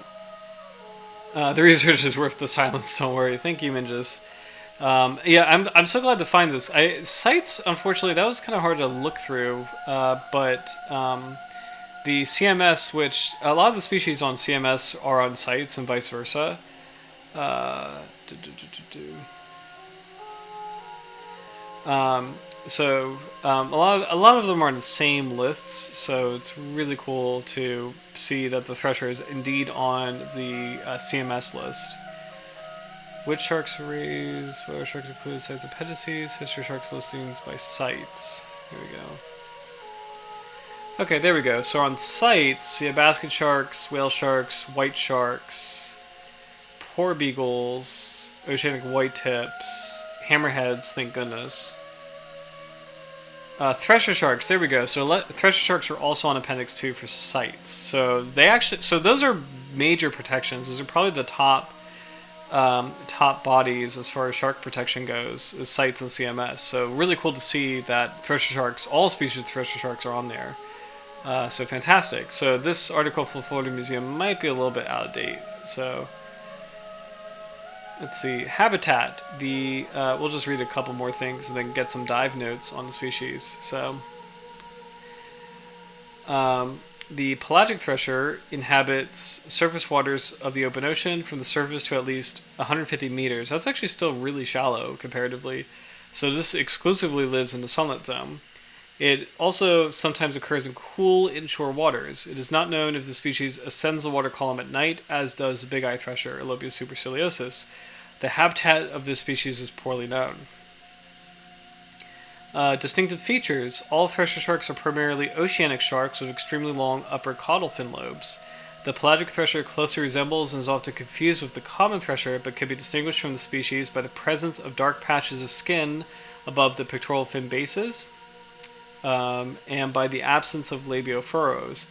the research is worth the silence, don't worry. Thank you, Minjas. Yeah, I'm so glad to find this. Sites, unfortunately, that was kind of hard to look through, but the CMS, which a lot of the species on CMS are on sites and vice versa. So a lot of them are on the same lists, so it's really cool to see that the Thresher is indeed on the CMS list. Which sharks were raised? What sharks include sites appendices? History sharks listings by sites. Here we go. Okay, there we go. So on sites, you have basket sharks, whale sharks, white sharks, poor beagles, oceanic white tips, hammerheads, thank goodness. Thresher sharks, there we go. So Thresher sharks are also on Appendix 2 for sites. So those are major protections. Those are probably the top bodies as far as shark protection goes, is sites and CMS. So really cool to see that Thresher sharks, all species of Thresher sharks are on there. So fantastic. So this article for the Florida Museum might be a little bit out of date. So let's see. Habitat. We'll just read a couple more things and then get some dive notes on the species. So the pelagic thresher inhabits surface waters of the open ocean from the surface to at least 150 meters. That's actually still really shallow comparatively. So this exclusively lives in the sunlit zone. It also sometimes occurs in cool inshore waters. It is not known if the species ascends the water column at night, as does the big eye thresher, Alopias superciliosus. The habitat of this species is poorly known. Distinctive features. All thresher sharks are primarily oceanic sharks with extremely long upper caudal fin lobes. The pelagic thresher closely resembles and is often confused with the common thresher, but can be distinguished from the species by the presence of dark patches of skin above the pectoral fin bases, and by the absence of labial furrows.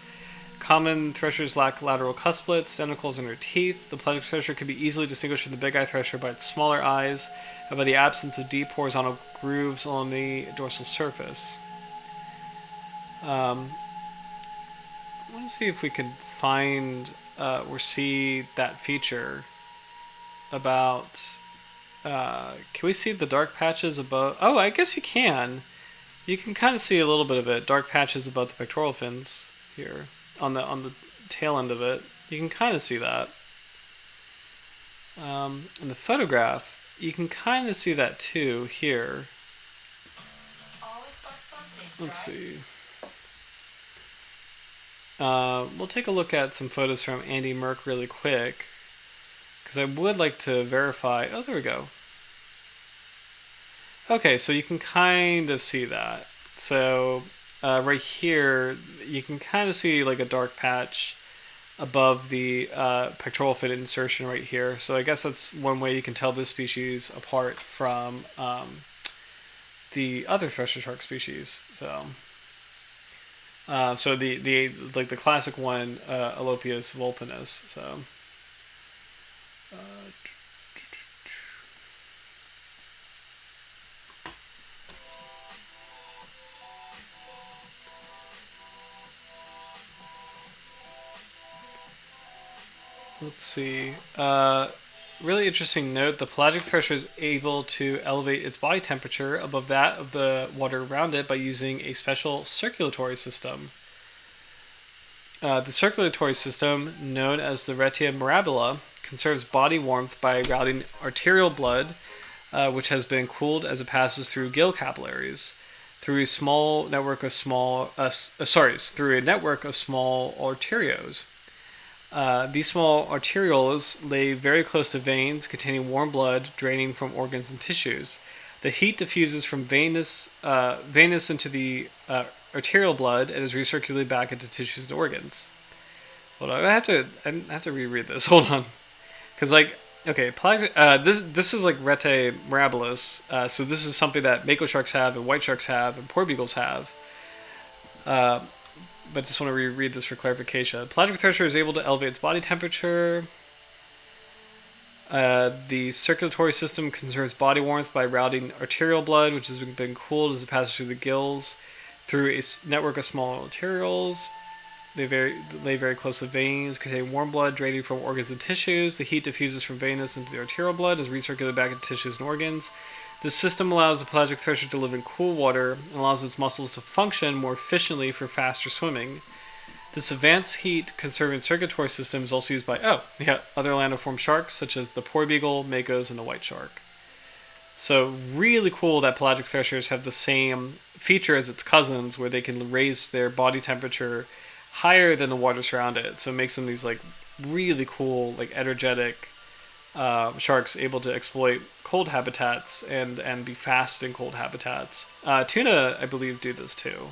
Common threshers lack lateral cusplets, tentacles, and their teeth. The pelagic thresher can be easily distinguished from the big eye thresher by its smaller eyes and by the absence of deep horizontal grooves on the dorsal surface. I want to see if we can find or see that feature about... can we see the dark patches above? Oh, I guess you can. You can kind of see a little bit of it. Dark patches above the pectoral fins here on the tail end of it. You can kind of see that. In the photograph, you can kind of see that too here. Let's see. We'll take a look at some photos from Andy Merck really quick, because I would like to verify. Oh, there we go. Okay, so you can kind of see that. So right here, you can kind of see like a dark patch above the pectoral fin insertion right here. So I guess that's one way you can tell this species apart from the other thresher shark species. So. So the classic one, Alopias vulpinus. So, let's see. Really interesting note: the pelagic thresher is able to elevate its body temperature above that of the water around it by using a special circulatory system. The circulatory system, known as the retia mirabilia, conserves body warmth by routing arterial blood, which has been cooled as it passes through gill capillaries, through a network of small arterioles. These small arterioles lay very close to veins containing warm blood draining from organs and tissues. The heat diffuses from venous into the arterial blood and is recirculated back into tissues and organs. Hold on, I have to reread this. Hold on, because this is like Rete mirabilis. So this is something that mako sharks have and white sharks have and porbeagles have. But just want to reread this for clarification. Pelagic thresher is able to elevate its body temperature. The circulatory system conserves body warmth by routing arterial blood, which has been cooled as it passes through the gills, through a network of small arterioles. They lay very close to veins, containing warm blood draining from organs and tissues. The heat diffuses from venous into the arterial blood, is recirculated back into tissues and organs. This system allows the pelagic thresher to live in cool water and allows its muscles to function more efficiently for faster swimming. This advanced heat-conserving circulatory system is also used by other lamniform sharks, such as the porbeagle, makos, and the white shark. So really cool that pelagic threshers have the same feature as its cousins, where they can raise their body temperature higher than the water surrounding it. So it makes them these like really cool, like energetic sharks able to exploit cold habitats and be fast in cold habitats. Tuna, I believe, do this too.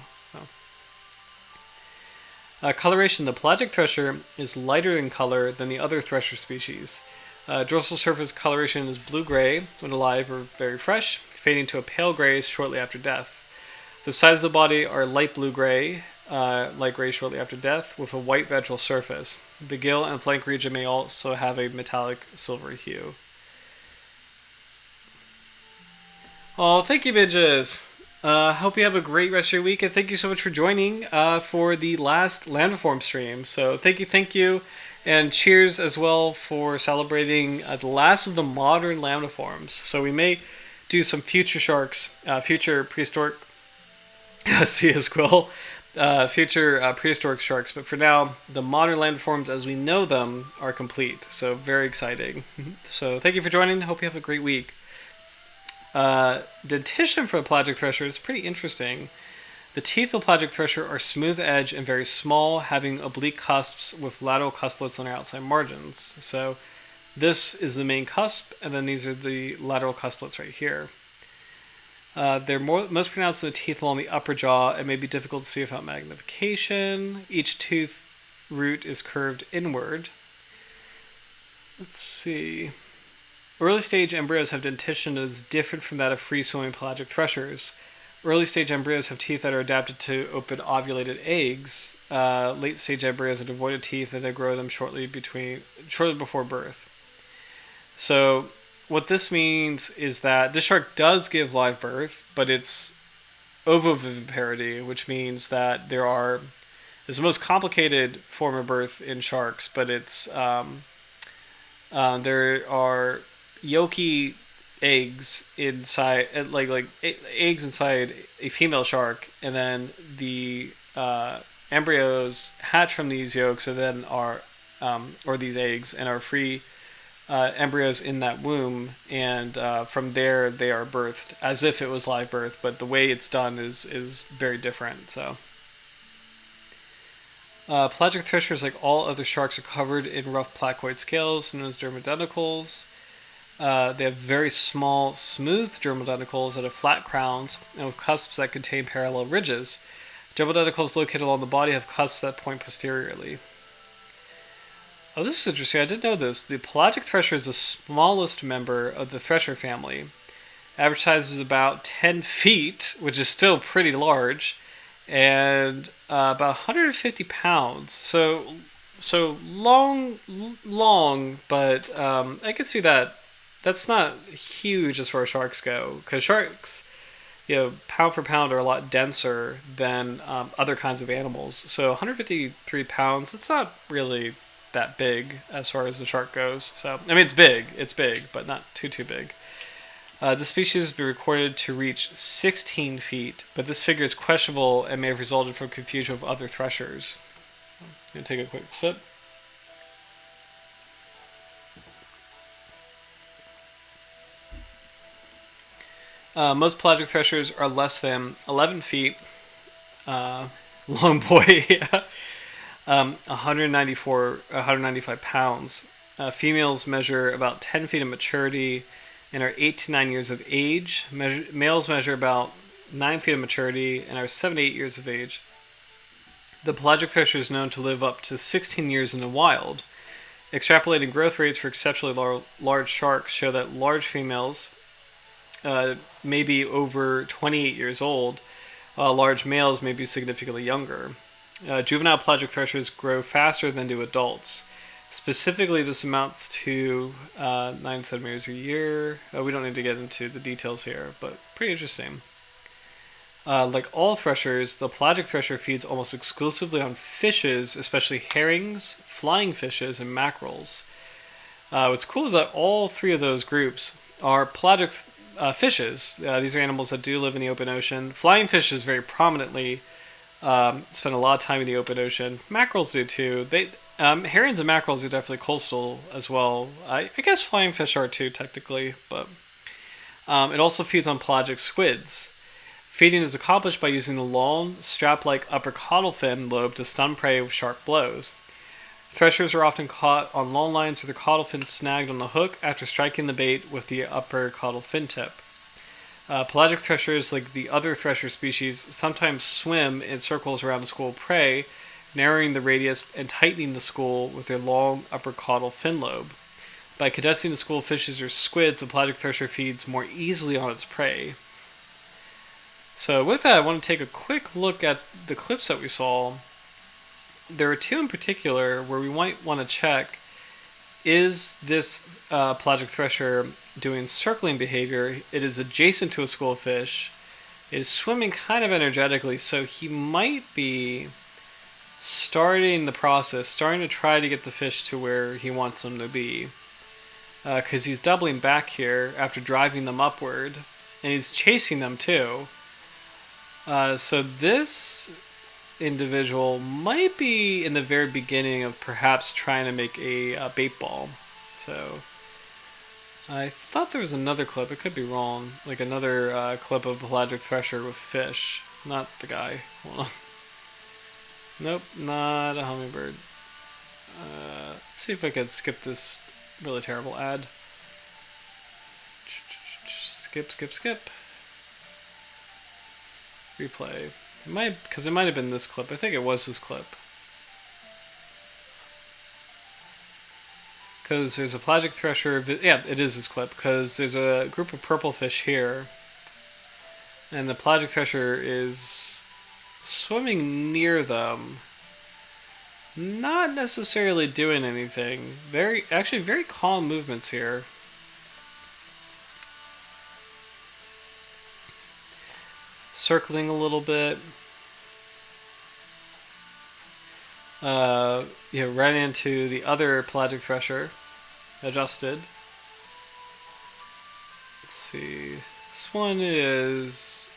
Coloration. The pelagic thresher is lighter in color than the other thresher species. Dorsal surface coloration is blue-gray when alive or very fresh, fading to a pale gray shortly after death. The sides of the body are light blue-gray, light gray shortly after death, with a white ventral surface. The gill and flank region may also have a metallic silvery hue. Oh, thank you, midges. Hope you have a great rest of your week, and thank you so much for joining for the last LAMNIFORM stream. So thank you, and cheers as well for celebrating the last of the modern LAMNIFORMs. So we may do some future sharks, future prehistoric, see a squirrel, future prehistoric sharks. But for now, the modern LAMNIFORMs as we know them are complete. So very exciting. So thank you for joining. Hope you have a great week. Dentition for the pelagic thresher is pretty interesting. The teeth of the pelagic thresher are smooth edged and very small, having oblique cusps with lateral cusplets on their outside margins. So this is the main cusp, and then these are the lateral cusplets right here. They're most pronounced in the teeth along the upper jaw and may be difficult to see without magnification. Each tooth root is curved inward. Let's see. Early stage embryos have dentition that is different from that of free-swimming pelagic threshers. early stage embryos have teeth that are adapted to open ovulated eggs. Late stage embryos are devoid of teeth, and they grow them shortly before birth. So what this means is that this shark does give live birth, but it's ovoviviparity, which means that it's the most complicated form of birth in sharks, but there are yolky eggs inside, eggs inside a female shark, and then the embryos hatch from these yolks, and then or these eggs, and are free embryos in that womb, and from there they are birthed as if it was live birth, but the way it's done is very different. So pelagic threshers, like all other sharks, are covered in rough placoid scales known as dermodenticles. They have very small, smooth dermodenticles that have flat crowns and with cusps that contain parallel ridges. Dermodenticles located along the body have cusps that point posteriorly. Oh, this is interesting. I didn't know this. The pelagic thresher is the smallest member of the thresher family. Average size is about 10 feet, which is still pretty large, and about 150 pounds. So long, but I could see that. That's not huge as far as sharks go, because sharks, pound for pound, are a lot denser than other kinds of animals. So 153 pounds, it's not really that big as far as the shark goes. So, I mean, it's big, but not too big. The species has been recorded to reach 16 feet, but this figure is questionable and may have resulted from confusion with other threshers. I'm going to take a quick sip. Most pelagic threshers are less than 11 feet. Long boy. 195 pounds. Females measure about 10 feet of maturity and are 8 to 9 years of age. Males measure about 9 feet of maturity and are 7 to 8 years of age. The pelagic thresher is known to live up to 16 years in the wild. Extrapolating growth rates for exceptionally large sharks show that large females may be over 28 years old, while large males may be significantly younger. Juvenile pelagic threshers grow faster than do adults. Specifically, this amounts to 9 centimeters a year. We don't need to get into the details here, but pretty interesting. Like all threshers, the pelagic thresher feeds almost exclusively on fishes, especially herrings, flying fishes, and mackerels. What's cool is that all three of those groups are pelagic fishes. These are animals that do live in the open ocean. Flying fishes very prominently spend a lot of time in the open ocean. Mackerels do too. Herrings and mackerels are definitely coastal as well. I guess flying fish are too, technically, but it also feeds on pelagic squids. Feeding is accomplished by using the long, strap-like upper caudal fin lobe to stun prey with sharp blows. Threshers are often caught on long lines with their caudal fin snagged on the hook after striking the bait with the upper caudal fin tip. Pelagic threshers, like the other thresher species, sometimes swim in circles around a school of prey, narrowing the radius and tightening the school with their long upper caudal fin lobe. By condensing the school of fishes or squids, the pelagic thresher feeds more easily on its prey. So with that, I want to take a quick look at the clips that we saw. There are two in particular where we might want to check, is this pelagic thresher doing circling behavior? It is adjacent to a school of fish. It is swimming kind of energetically, so he might be starting the process, starting to try to get the fish to where he wants them to be. Because he's doubling back here after driving them upward, and he's chasing them too. So this individual might be in the very beginning of perhaps trying to make a bait ball. So I thought there was another clip, it could be wrong, like another clip of pelagic thresher with fish. Not the guy. Hold on. Nope, not a hummingbird. Let's see if I could skip this really terrible ad. Skip. Replay. Because it might have been this clip. I think it was this clip. Because there's a pelagic thresher. Yeah, it is this clip. Because there's a group of purple fish here. And the pelagic thresher is swimming near them. Not necessarily doing anything. Actually very calm movements here. Circling a little bit. Right into the other pelagic thresher. Adjusted. Let's see. This one is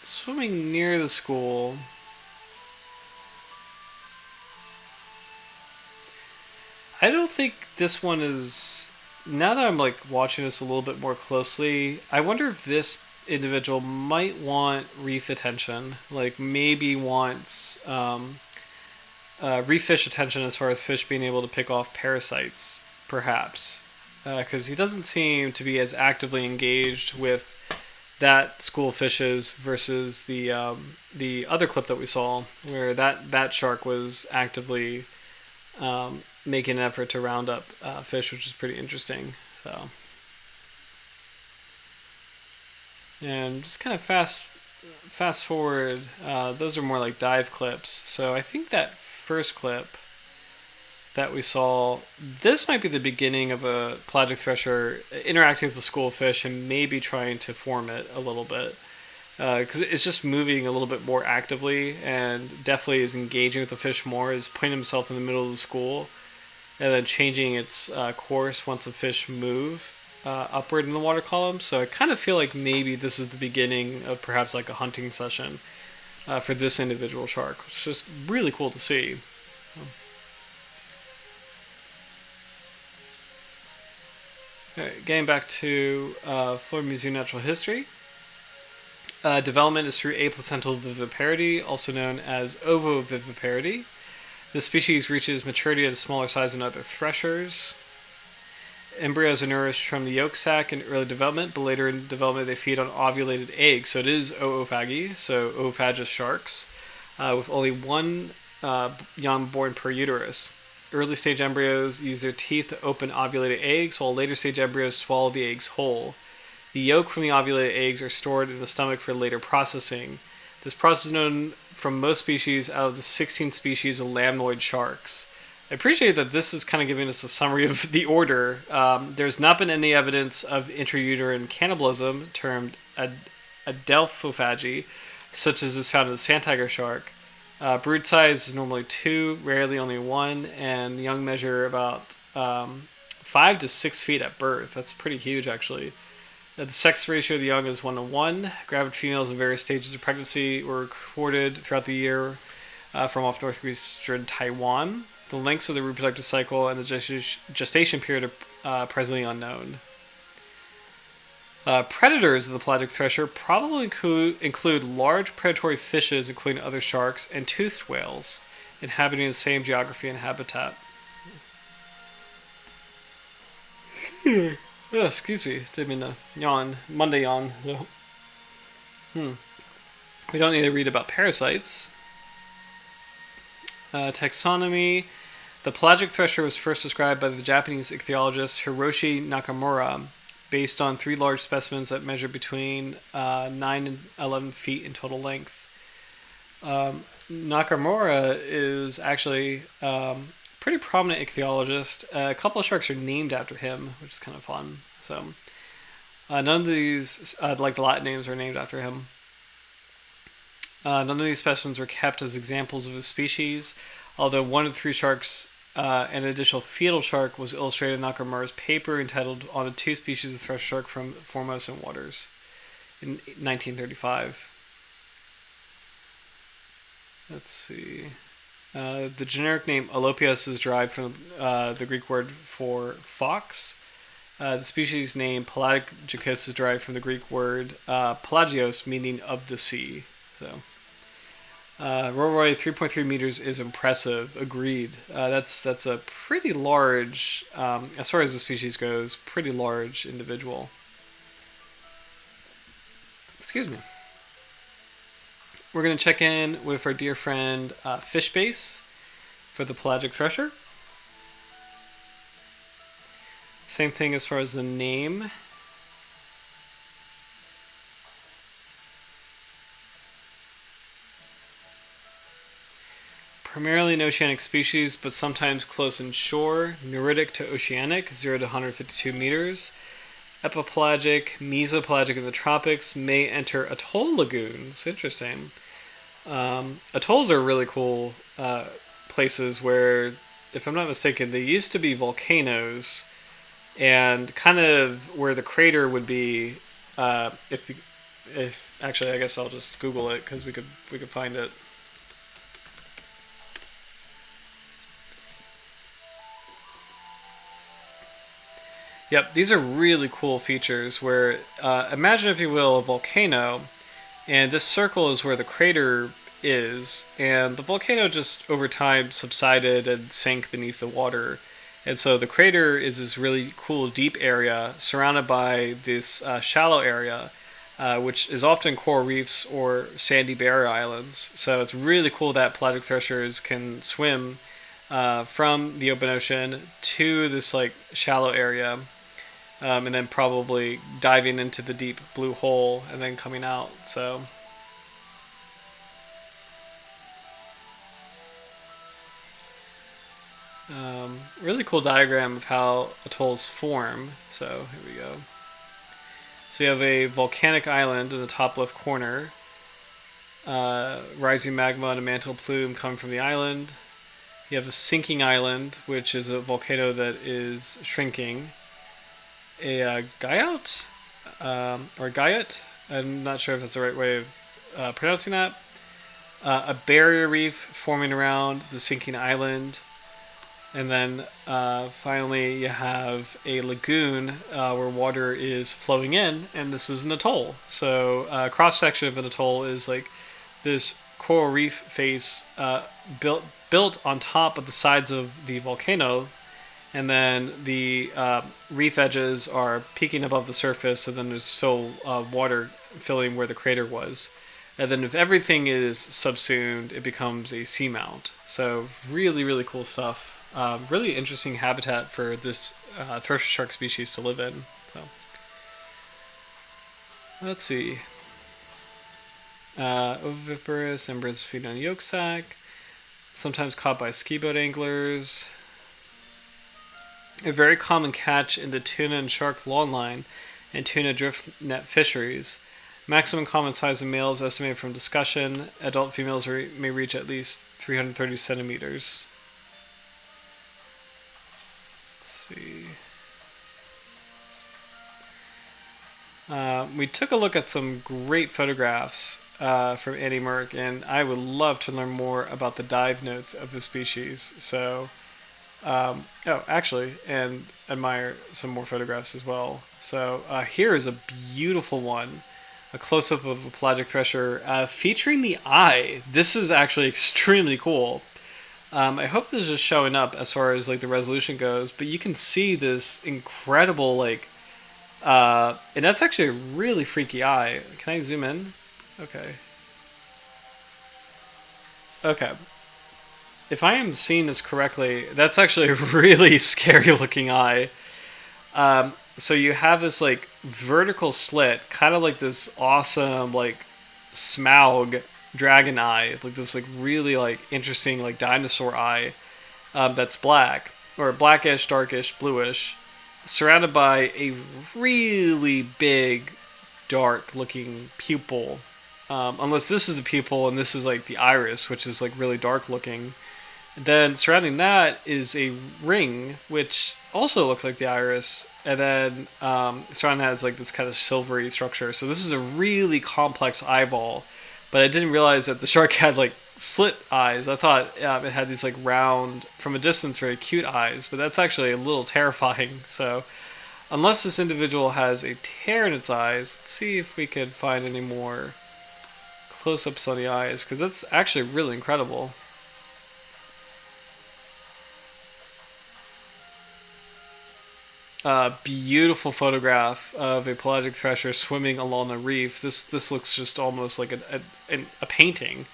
swimming near the school. I don't think this one is. Now that I'm like watching this a little bit more closely, I wonder if this individual might want reef attention. Like maybe wants reef fish attention as far as fish being able to pick off parasites, perhaps. Because he doesn't seem to be as actively engaged with that school of fishes versus the other clip that we saw, where that shark was actively making an effort to round up fish, which is pretty interesting. So, and just kind of fast forward. Those are more like dive clips. So I think that first clip that we saw, this might be the beginning of a pelagic thresher interacting with a school of fish and maybe trying to form it a little bit. Because it's just moving a little bit more actively and definitely is engaging with the fish more, is putting himself in the middle of the school and then changing its course once the fish move upward in the water column. So I kind of feel like maybe this is the beginning of perhaps like a hunting session for this individual shark, which is just really cool to see. Alright, getting back to Florida Museum of Natural History. Development is through aplacental viviparity, also known as ovoviviparity. This species reaches maturity at a smaller size than other threshers. Embryos are nourished from the yolk sac in early development, but later in development they feed on ovulated eggs. So it is oophagy, so oophagous sharks, with only one young born per uterus. Early stage embryos use their teeth to open ovulated eggs, while later stage embryos swallow the eggs whole. The yolk from the ovulated eggs are stored in the stomach for later processing. This process is known from most species out of the 16 species of lamnoid sharks. I appreciate that this is kind of giving us a summary of the order. There's not been any evidence of intrauterine cannibalism, termed adelphophagy, such as is found in the sand tiger shark. Brood size is normally 2, rarely only 1, and the young measure about 5 to 6 feet at birth. That's pretty huge, actually. The sex ratio of the young is 1:1. Gravid females in various stages of pregnancy were recorded throughout the year from off northwestern Taiwan. The lengths of the reproductive cycle and the gestation period are presently unknown. Predators of the pelagic thresher probably include large predatory fishes, including other sharks, and toothed whales, inhabiting the same geography and habitat. Oh, excuse me, didn't mean to yawn. Monday yawn. So. We don't need to read about parasites. Taxonomy. The pelagic thresher was first described by the Japanese ichthyologist Hiroshi Nakamura, based on 3 large specimens that measure between 9 and 11 feet in total length. Nakamura is actually pretty prominent ichthyologist. A couple of sharks are named after him, which is kind of fun. So none of these, like the Latin names, are named after him. None of these specimens were kept as examples of his species, although one of the 3 sharks, an additional fetal shark, was illustrated in Nakamura's paper entitled On the 2 Species of Thresher Shark from Formosan Waters in 1935. Let's see. The generic name Alopias is derived from the Greek word for fox. The species name Pelagicus is derived from the Greek word pelagios, meaning of the sea. So, Roy, 3.3 meters is impressive. Agreed. That's a pretty large, as far as the species goes, pretty large individual. Excuse me. We're going to check in with our dear friend Fishbase for the pelagic thresher. Same thing as far as the name. Primarily an oceanic species, but sometimes close inshore, neritic to oceanic, 0 to 152 meters. Epipelagic, mesopelagic in the tropics, may enter atoll lagoons. Interesting. Atolls are really cool places where, if I'm not mistaken, they used to be volcanoes, and kind of where the crater would be. If actually, I guess I'll just Google it because we could find it. Yep, these are really cool features where, imagine, if you will, a volcano, and this circle is where the crater is, and the volcano just over time subsided and sank beneath the water. And so the crater is this really cool deep area surrounded by this shallow area, which is often coral reefs or sandy barrier islands. So it's really cool that pelagic threshers can swim from the open ocean to this like shallow area, and then probably diving into the deep blue hole and then coming out. So really cool diagram of how atolls form. So here we go. So you have a volcanic island in the top left corner. Rising magma and a mantle plume come from the island. You have a sinking island, which is a volcano that is shrinking. A guyot, or guyot, I'm not sure if that's the right way of pronouncing that. A barrier reef forming around the sinking island. And then finally you have a lagoon where water is flowing in, and this is an atoll. So cross section of an atoll is like this coral reef face built on top of the sides of the volcano, and then the reef edges are peeking above the surface, and then there's still water filling where the crater was. And then if everything is subsumed, it becomes a seamount. So really, really cool stuff. Really interesting habitat for this thresher shark species to live in. So let's see. Oviparous embryos feed on yolk sac. Sometimes caught by ski boat anglers. A very common catch in the tuna and shark lawn line and tuna drift net fisheries. Maximum common size of males estimated from discussion. Adult females may reach at least 330 centimeters. See. We took a look at some great photographs from Andy Merck, and I would love to learn more about the dive notes of the species. So, and admire some more photographs as well. So here is a beautiful one, a close-up of a pelagic thresher featuring the eye. This is actually extremely cool. I hope this is showing up as far as like the resolution goes, but you can see this incredible like, and that's actually a really freaky eye. Can I zoom in? Okay. Okay. If I am seeing this correctly, that's actually a really scary looking eye. So you have this like vertical slit, kind of like this awesome like Smaug dragon eye, like this like really like interesting like dinosaur eye, that's black or blackish, darkish, bluish, surrounded by a really big, dark looking pupil. Unless this is a pupil and this is like the iris, which is like really dark looking. Then surrounding that is a ring, which also looks like the iris, and then surrounding that is like this kind of silvery structure. So this is a really complex eyeball, but I didn't realize that the shark had like slit eyes. I thought it had these like round, from a distance, very cute eyes, but that's actually a little terrifying. So unless this individual has a tear in its eyes, let's see if we could find any more close-ups on the eyes, because that's actually really incredible. Beautiful photograph of a pelagic thresher swimming along a reef. This looks just almost like a painting.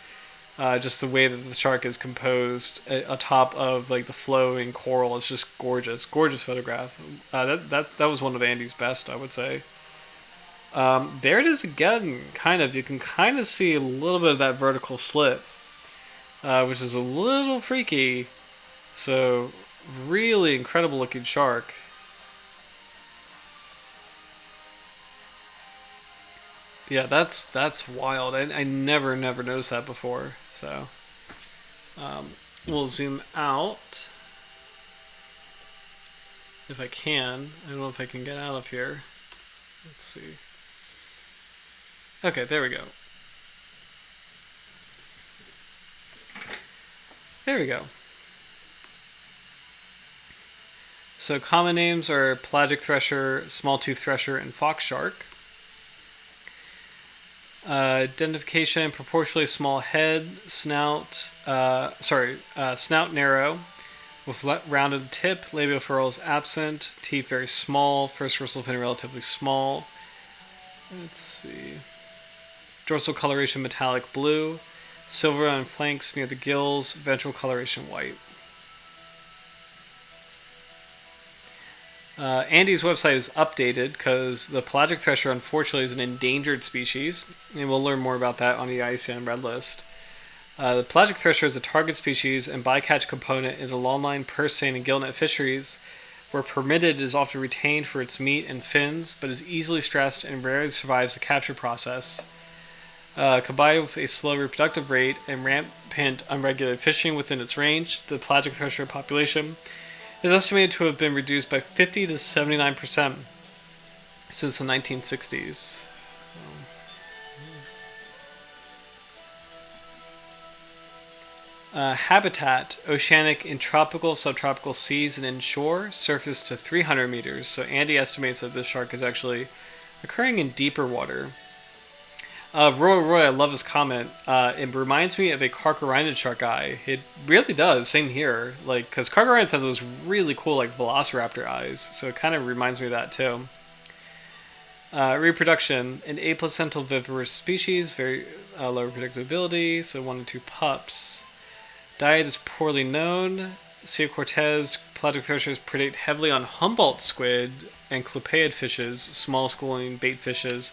Just the way that the shark is composed atop of like the flowing coral is just gorgeous. Gorgeous photograph. That was one of Andy's best, I would say. There it is again. Kind of, you can kind of see a little bit of that vertical slit. which is a little freaky. So, really incredible looking shark. Yeah, that's wild. I never noticed that before. So, we'll zoom out if I can. I don't know if I can get out of here. Let's see. Okay, there we go. There we go. So common names are Pelagic Thresher, Small-Tooth Thresher, and Fox Shark. Identification: proportionally small head, snout narrow, with rounded tip, labial furrows absent, teeth very small, first dorsal fin relatively small. Let's see. Dorsal coloration metallic blue, silver on flanks near the gills, ventral coloration white. Andy's website is updated because the Pelagic Thresher unfortunately is an endangered species, and we'll learn more about that on the IUCN Red List. The Pelagic Thresher is a target species and bycatch component in the longline, purse seine, and gillnet fisheries. Where permitted, it is often retained for its meat and fins, but is easily stressed and rarely survives the capture process. Combined with a slow reproductive rate and rampant unregulated fishing within its range, the Pelagic Thresher population is estimated to have been reduced by 50 to 79% since the 1960s. Habitat: oceanic in tropical, subtropical seas and inshore, surface to 300 meters. So Andy estimates that this shark is actually occurring in deeper water. Roy, I love his comment. It reminds me of a Carcharodonid shark eye. It really does. Same here. Like, because Carcharodonids have those really cool, like, velociraptor eyes. So it kind of reminds me of that, too. Reproduction: an aplacental viviparous species, very low reproducibility, so 1 to 2 pups. Diet is poorly known. Sea Cortez Pelagic threshers predate heavily on Humboldt squid and Clopeid fishes, small schooling bait fishes,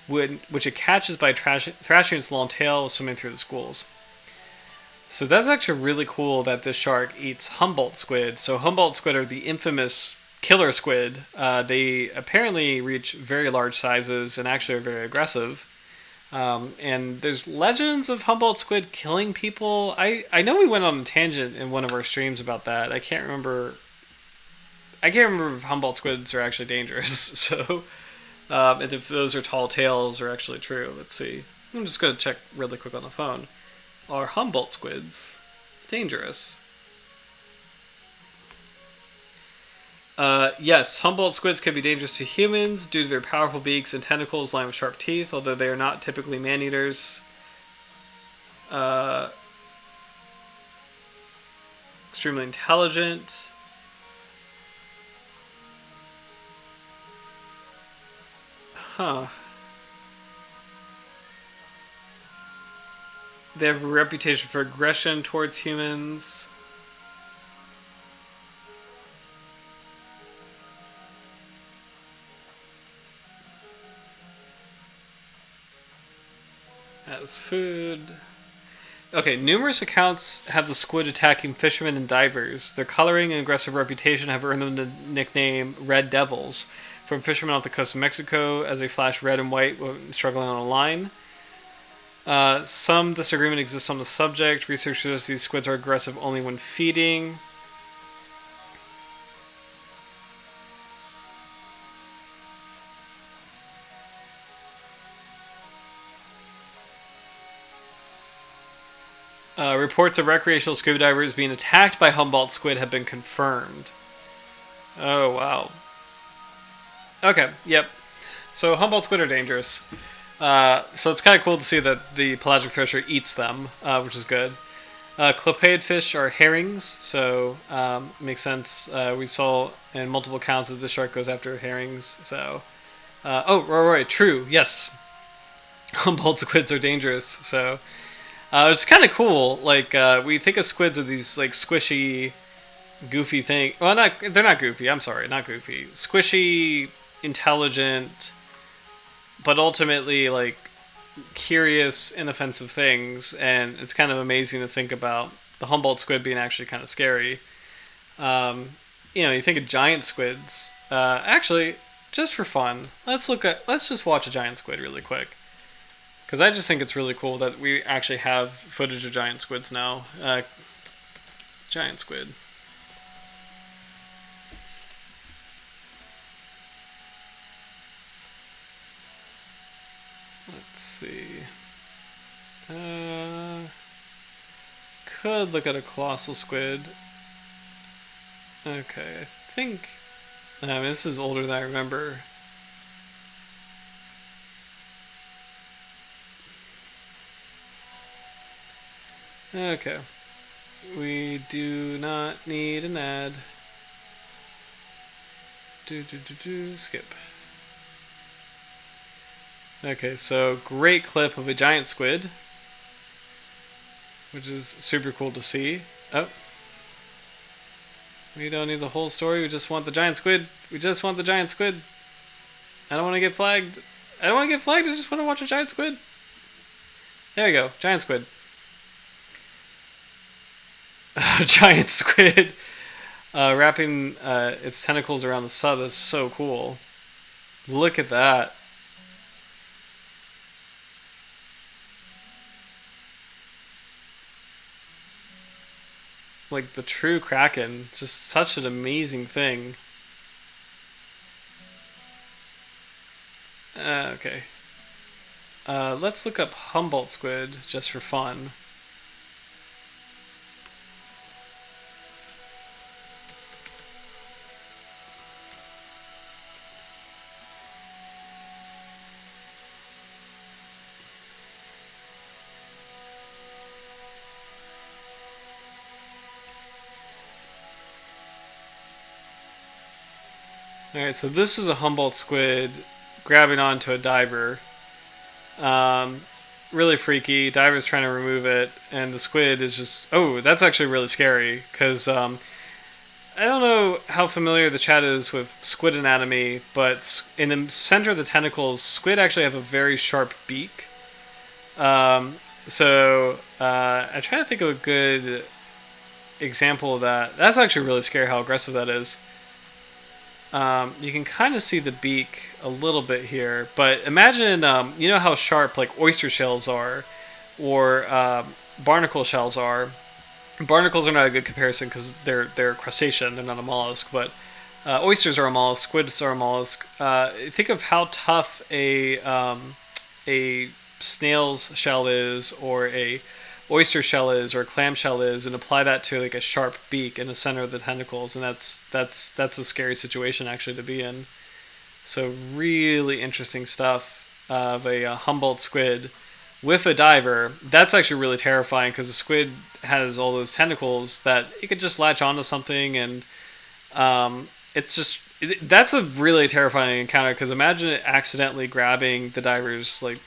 which it catches by thrashing its long tail swimming through the schools. So that's actually really cool that this shark eats Humboldt squid. So Humboldt squid are the infamous killer squid. They apparently reach very large sizes and actually are very aggressive. And there's legends of Humboldt squid killing people. I know we went on a tangent in one of our streams about that. I can't remember if Humboldt squids are actually dangerous. So, and if those are tall tales are actually true. Let's see. I'm just going to check really quick on the phone. Are Humboldt squids dangerous? Yes, Humboldt squids can be dangerous to humans due to their powerful beaks and tentacles lined with sharp teeth, although they are not typically man-eaters. Extremely intelligent. Huh. They have a reputation for aggression towards humans. As food. Okay, numerous accounts have the squid attacking fishermen and divers. Their coloring and aggressive reputation have earned them the nickname Red Devils from fishermen off the coast of Mexico as they flash red and white when struggling on a line. Some disagreement exists on the subject. Research suggests these squids are aggressive only when feeding. Reports of recreational scuba divers being attacked by Humboldt squid have been confirmed. Oh, wow. Okay, yep. So Humboldt squid are dangerous. So it's kind of cool to see that the Pelagic Thresher eats them, which is good. Clopeid fish are herrings, so makes sense. We saw in multiple accounts that the shark goes after herrings. So, right, true, yes. Humboldt squids are dangerous, so it's kind of cool. Like we think of squids as these like squishy, goofy thing. Well, they're not goofy. I'm sorry, not goofy. Squishy, intelligent, but ultimately like curious, inoffensive things, and it's kind of amazing to think about the Humboldt squid being actually kind of scary. Um, you think of giant squids. Actually, just for fun, let's just watch a giant squid really quick. Because I just think it's really cool that we actually have footage of giant squids now. Giant squid. Let's see. Could look at a colossal squid. Okay, I think. I mean, this is older than I remember. Okay. We do not need an ad. Skip. Okay, so great clip of a giant squid, which is super cool to see. Oh. We don't need the whole story, we just want the giant squid. We just want the giant squid. I don't want to get flagged. I just want to watch a giant squid. There we go, giant squid. Giant squid wrapping its tentacles around the sub is so cool. Look at that. Like the true kraken, just such an amazing thing. Okay. Let's look up Humboldt squid just for fun. Alright, so this is a Humboldt squid grabbing onto a diver. Really freaky. Diver's trying to remove it, and the squid is just... Oh, that's actually really scary, because I don't know how familiar the chat is with squid anatomy, but in the center of the tentacles, squid actually have a very sharp beak. I'm trying to think of a good example of that. That's actually really scary how aggressive that is. You can kind of see the beak a little bit here, but imagine, you know how sharp like oyster shells are, or barnacle shells are. Barnacles are not a good comparison because they're crustacean, they're not a mollusk, but oysters are a mollusk, squids are a mollusk. Think of how tough a snail's shell is, or a oyster shell is, or a clam shell is, and apply that to like a sharp beak in the center of the tentacles, and that's a scary situation actually to be in. So really interesting stuff of a Humboldt squid with a diver. That's actually really terrifying because the squid has all those tentacles that it could just latch onto something, and that's a really terrifying encounter, because imagine it accidentally grabbing the diver's like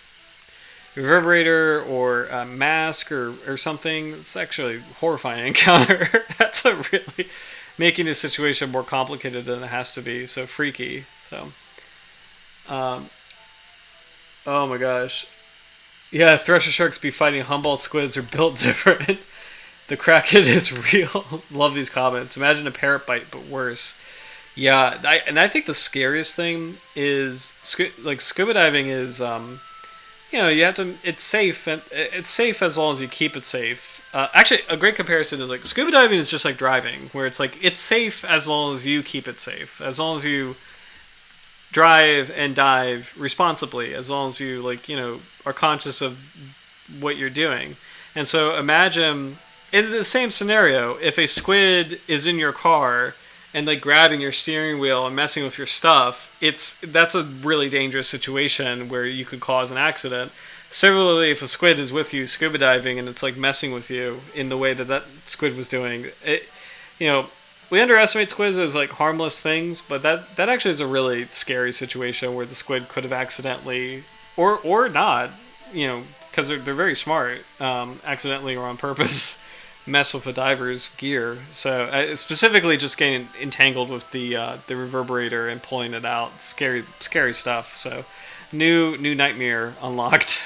reverberator or a mask or something. It's actually a horrifying encounter. That's a really making the situation more complicated than it has to be. So freaky. So, oh my gosh. Yeah, Thresher Sharks be fighting Humboldt squids are built different. The Kraken is real. Love these comments. Imagine a parrot bite, but worse. Yeah, I think the scariest thing is scuba diving is you have to. It's safe, and it's safe as long as you keep it safe. Actually, a great comparison is like scuba diving is just like driving, where it's like it's safe as long as you keep it safe, as long as you drive and dive responsibly, as long as you are conscious of what you're doing. And so imagine in the same scenario, if a squid is in your car and like grabbing your steering wheel and messing with your stuff, that's a really dangerous situation where you could cause an accident. Similarly, if a squid is with you scuba diving and it's like messing with you in the way that squid was doing, we underestimate squids as like harmless things, but that actually is a really scary situation where the squid could have accidentally or not, because they're very smart, accidentally or on purpose mess with a diver's gear. So specifically just getting entangled with the reverberator and pulling it out. Scary stuff. So new nightmare unlocked.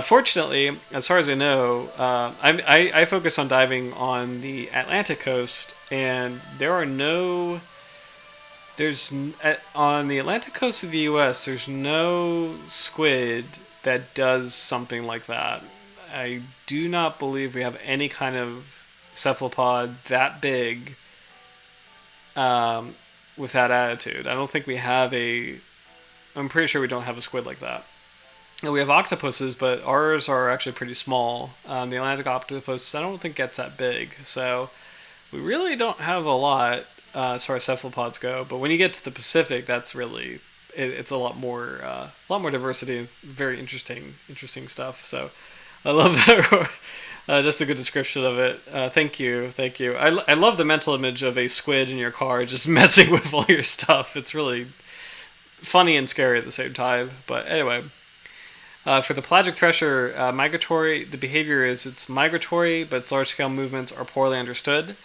Fortunately, as far as I know, I focus on diving on the Atlantic coast, and there are no. On the Atlantic coast of the U.S. There's no squid that does something like that. I do not believe we have any kind of cephalopod that big with that attitude. I don't think we have a. I'm pretty sure we don't have a squid like that. And we have octopuses, but ours are actually pretty small. The Atlantic octopus, I don't think gets that big, so we really don't have a lot as far as cephalopods go. But when you get to the Pacific, that's really it's a lot more diversity and very interesting stuff. So I love that. That's a good description of it. Thank you. I love the mental image of a squid in your car just messing with all your stuff. It's really funny and scary at the same time. But anyway, for the pelagic thresher, migratory, the behavior is it's migratory, but its large-scale movements are poorly understood.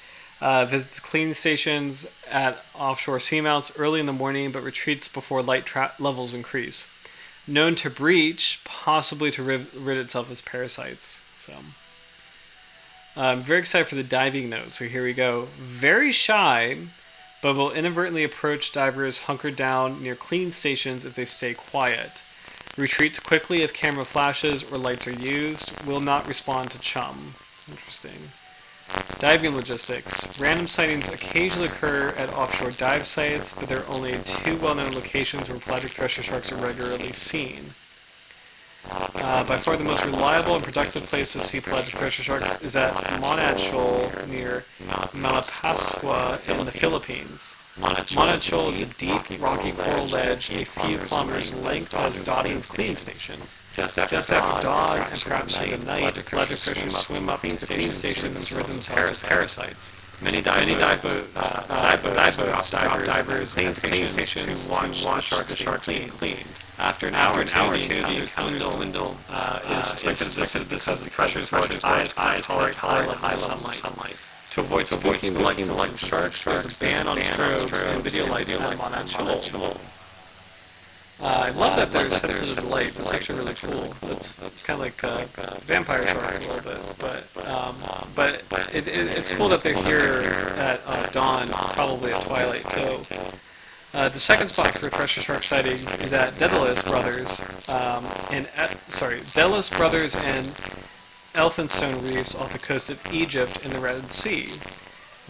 Visits cleaning stations at offshore seamounts early in the morning, but retreats before light levels increase. Known to breach, possibly to rid itself of parasites. So, I'm very excited for the diving note. So here we go. Very shy, but will inadvertently approach divers hunkered down near cleaning stations if they stay quiet. Retreats quickly if camera flashes or lights are used. Will not respond to chum. Interesting. Diving logistics. Random sightings occasionally occur at offshore dive sites, but there are only 2 well-known locations where pelagic thresher sharks are regularly seen. By far the most reliable and productive place to see pelagic thresher sharks is at Monad Shoal near Malapascua in the Philippines. Monad Shoal is a deep, rocky coral ledge a few kilometers in length that has dotting cleaning stations. Just after dawn and perhaps in the night, pelagic threshers swim up to the cleaning stations and rid themselves of parasites. Many dive boats drop divers in cleaning stations to watch the sharks being cleaned. After an hour or two, the dwindle is suspected because of the threshers' eyes tolerate high levels of sunlight. To avoid looking like sharks, there's a ban on strobes and video lights at Monad Shoal. I love that they're sensitive to light. That's actually really cool. It's kind of like the vampire shark a little bit, but it's cool that they're here at dawn, probably at twilight too. The second spot for thresher shark sightings is at Daedalus Brothers, Daedalus Brothers and Elphinstone reefs off the coast of Egypt in the Red Sea.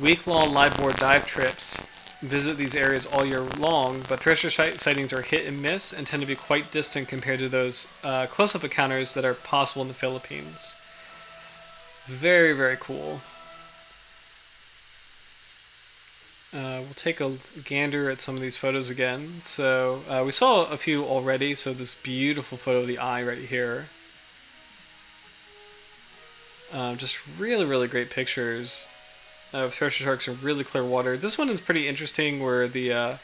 Week-long live-board dive trips visit these areas all year long, but thresher sightings are hit and miss and tend to be quite distant compared to those close-up encounters that are possible in the Philippines. Very, very cool. We'll take a gander at some of these photos again. So we saw a few already, so this beautiful photo of the eye right here. Just really, really great pictures of thresher sharks in really clear water. This one is pretty interesting where the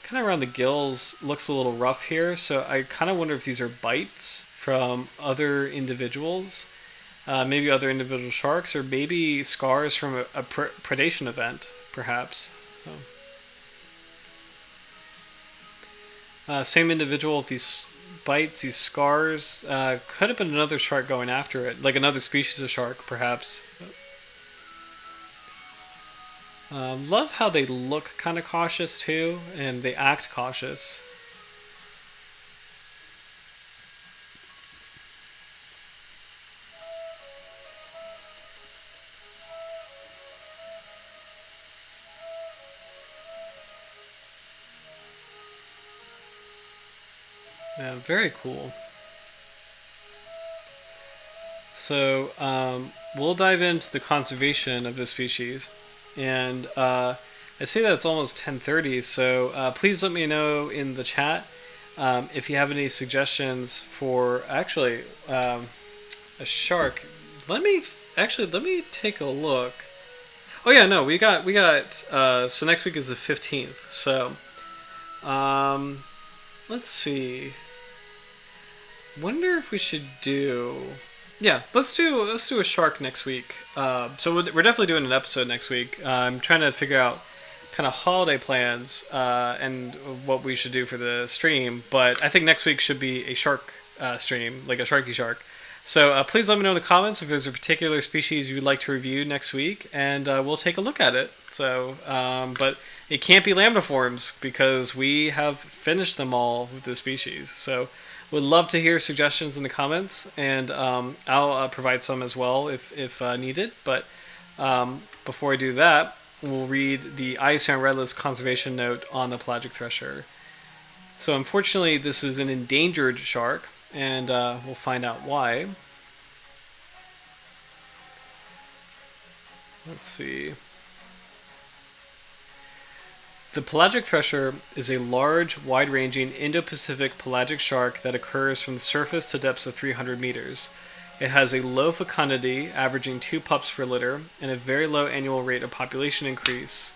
kind of around the gills looks a little rough here, so I kind of wonder if these are bites from other individuals, maybe other individual sharks, or maybe scars from a predation event, perhaps. So, same individual with these bites, these scars, could have been another shark going after it, like another species of shark, perhaps. Love how they look kind of cautious too, and they act cautious. Yeah, very cool. So, we'll dive into the conservation of this species. And I see that it's almost 10:30, so please let me know in the chat if you have any suggestions for actually a shark. Let me take a look. Oh yeah, no, we got so next week is the 15th. So let's see. Wonder if we should do. Yeah, let's do a shark next week. So we're definitely doing an episode next week. I'm trying to figure out kind of holiday plans and what we should do for the stream. But I think next week should be a shark stream, like a Sharky Shark. So please let me know in the comments if there's a particular species you'd like to review next week, and we'll take a look at it. So, but it can't be lamniforms because we have finished them all with this species. So would love to hear suggestions in the comments, and I'll provide some as well if needed. But before I do that, we'll read the IUCN Red List conservation note on the pelagic thresher. So unfortunately, this is an endangered shark, and we'll find out why. Let's see. The pelagic thresher is a large, wide-ranging Indo-Pacific pelagic shark that occurs from the surface to depths of 300 meters. It has a low fecundity, averaging 2 pups per litter, and a very low annual rate of population increase.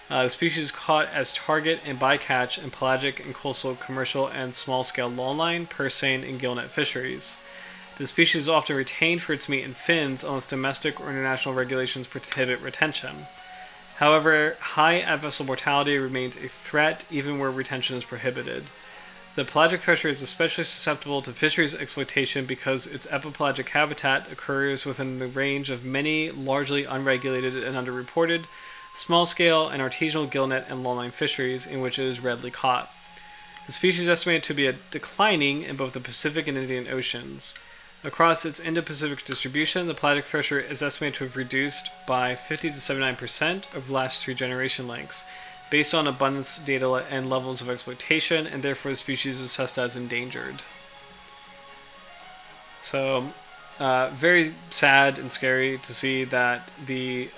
The species is caught as target and bycatch in pelagic and coastal commercial and small-scale longline, purse seine, and gillnet fisheries. The species is often retained for its meat and fins unless domestic or international regulations prohibit retention. However, high at-vessel mortality remains a threat even where retention is prohibited. The pelagic thresher is especially susceptible to fisheries exploitation because its epipelagic habitat occurs within the range of many largely unregulated and underreported small-scale and artisanal gillnet and longline fisheries in which it is readily caught. The species is estimated to be declining in both the Pacific and Indian Oceans. Across its Indo-Pacific distribution, the pelagic thresher is estimated to have reduced by 50 to 79% over the last 3 generation lengths, based on abundance data and levels of exploitation, and therefore the species is assessed as endangered. So, very sad and scary to see that the...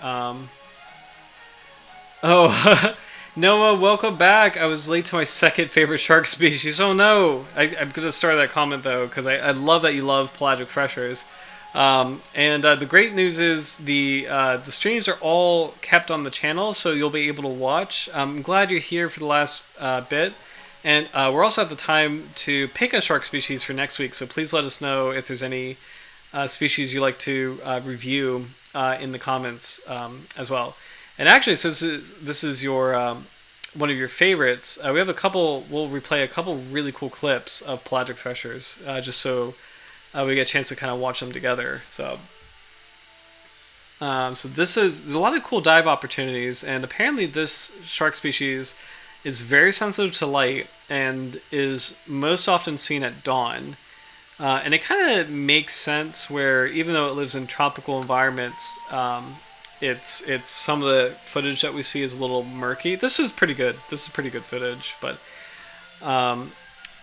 Oh, Noah, welcome back. I was late to my second favorite shark species. Oh no! I'm going to start that comment though, because I love that you love pelagic threshers. And the great news is the streams are all kept on the channel, so you'll be able to watch. I'm glad you're here for the last bit. And we're also at the time to pick a shark species for next week, so please let us know if there's any species you'd like to review in the comments as well. And actually, since this is your one of your favorites, we have a couple. We'll replay a couple really cool clips of pelagic threshers, just so we get a chance to kind of watch them together. So there's a lot of cool dive opportunities, and apparently this shark species is very sensitive to light and is most often seen at dawn. And it kind of makes sense where even though it lives in tropical environments. It's some of the footage that we see is a little murky. This is pretty good. This is pretty good footage. But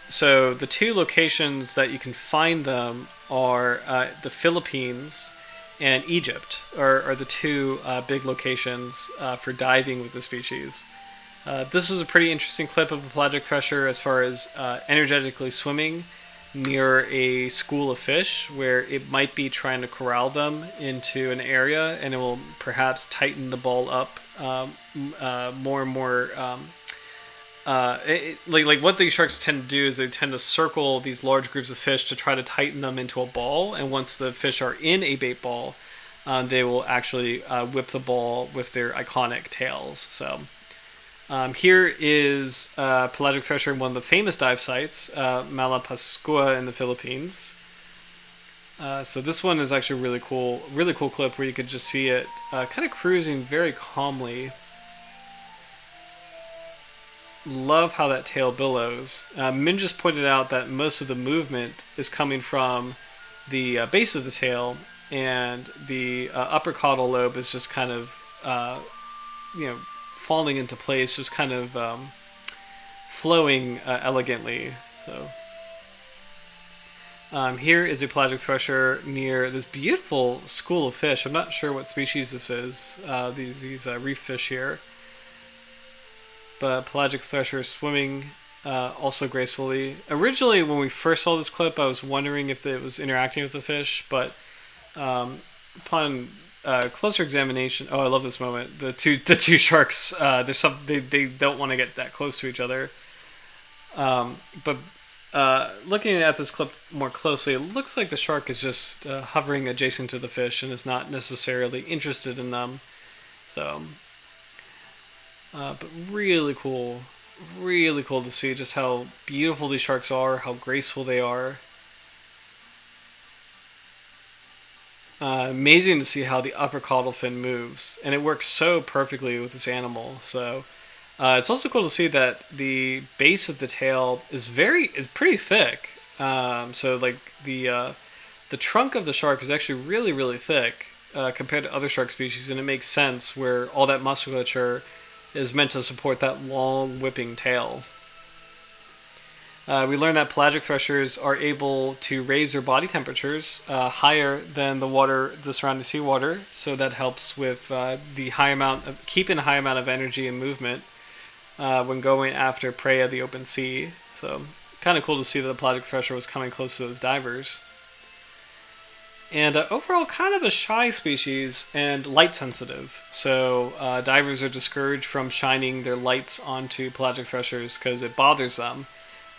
so the 2 locations that you can find them are the Philippines and Egypt are the 2 big locations for diving with the species. This is a pretty interesting clip of a pelagic thresher as far as energetically swimming near a school of fish where it might be trying to corral them into an area, and it will perhaps tighten the ball up more and more. Like what these sharks tend to do is they tend to circle these large groups of fish to try to tighten them into a ball, and once the fish are in a bait ball, they will actually whip the ball with their iconic tails. So here is pelagic thresher in one of the famous dive sites, Malapascua in the Philippines. So this one is actually a really cool clip where you could just see it kind of cruising very calmly. Love how that tail billows. Min just pointed out that most of the movement is coming from the base of the tail, and the upper caudal lobe is just kind of, falling into place, just kind of flowing elegantly. So here is a pelagic thresher near this beautiful school of fish. I'm not sure what species this is. These reef fish here, but pelagic thresher swimming also gracefully. Originally, when we first saw this clip, I was wondering if it was interacting with the fish, but upon closer examination, oh, I love this moment. The two sharks. They don't want to get that close to each other. But looking at this clip more closely, it looks like the shark is just hovering adjacent to the fish and is not necessarily interested in them. So But really cool to see just how beautiful these sharks are, how graceful they are. Amazing to see how the upper caudal fin moves, and it works so perfectly with this animal. So it's also cool to see that the base of the tail is pretty thick. So like the trunk of the shark is actually really thick compared to other shark species, and it makes sense where all that musculature is meant to support that long whipping tail. We learned that pelagic threshers are able to raise their body temperatures higher than the surrounding seawater, so that helps with keeping a high amount of energy and movement when going after prey at the open sea. So kind of cool to see that the pelagic thresher was coming close to those divers. And overall, kind of a shy species and light sensitive. So divers are discouraged from shining their lights onto pelagic threshers because it bothers them.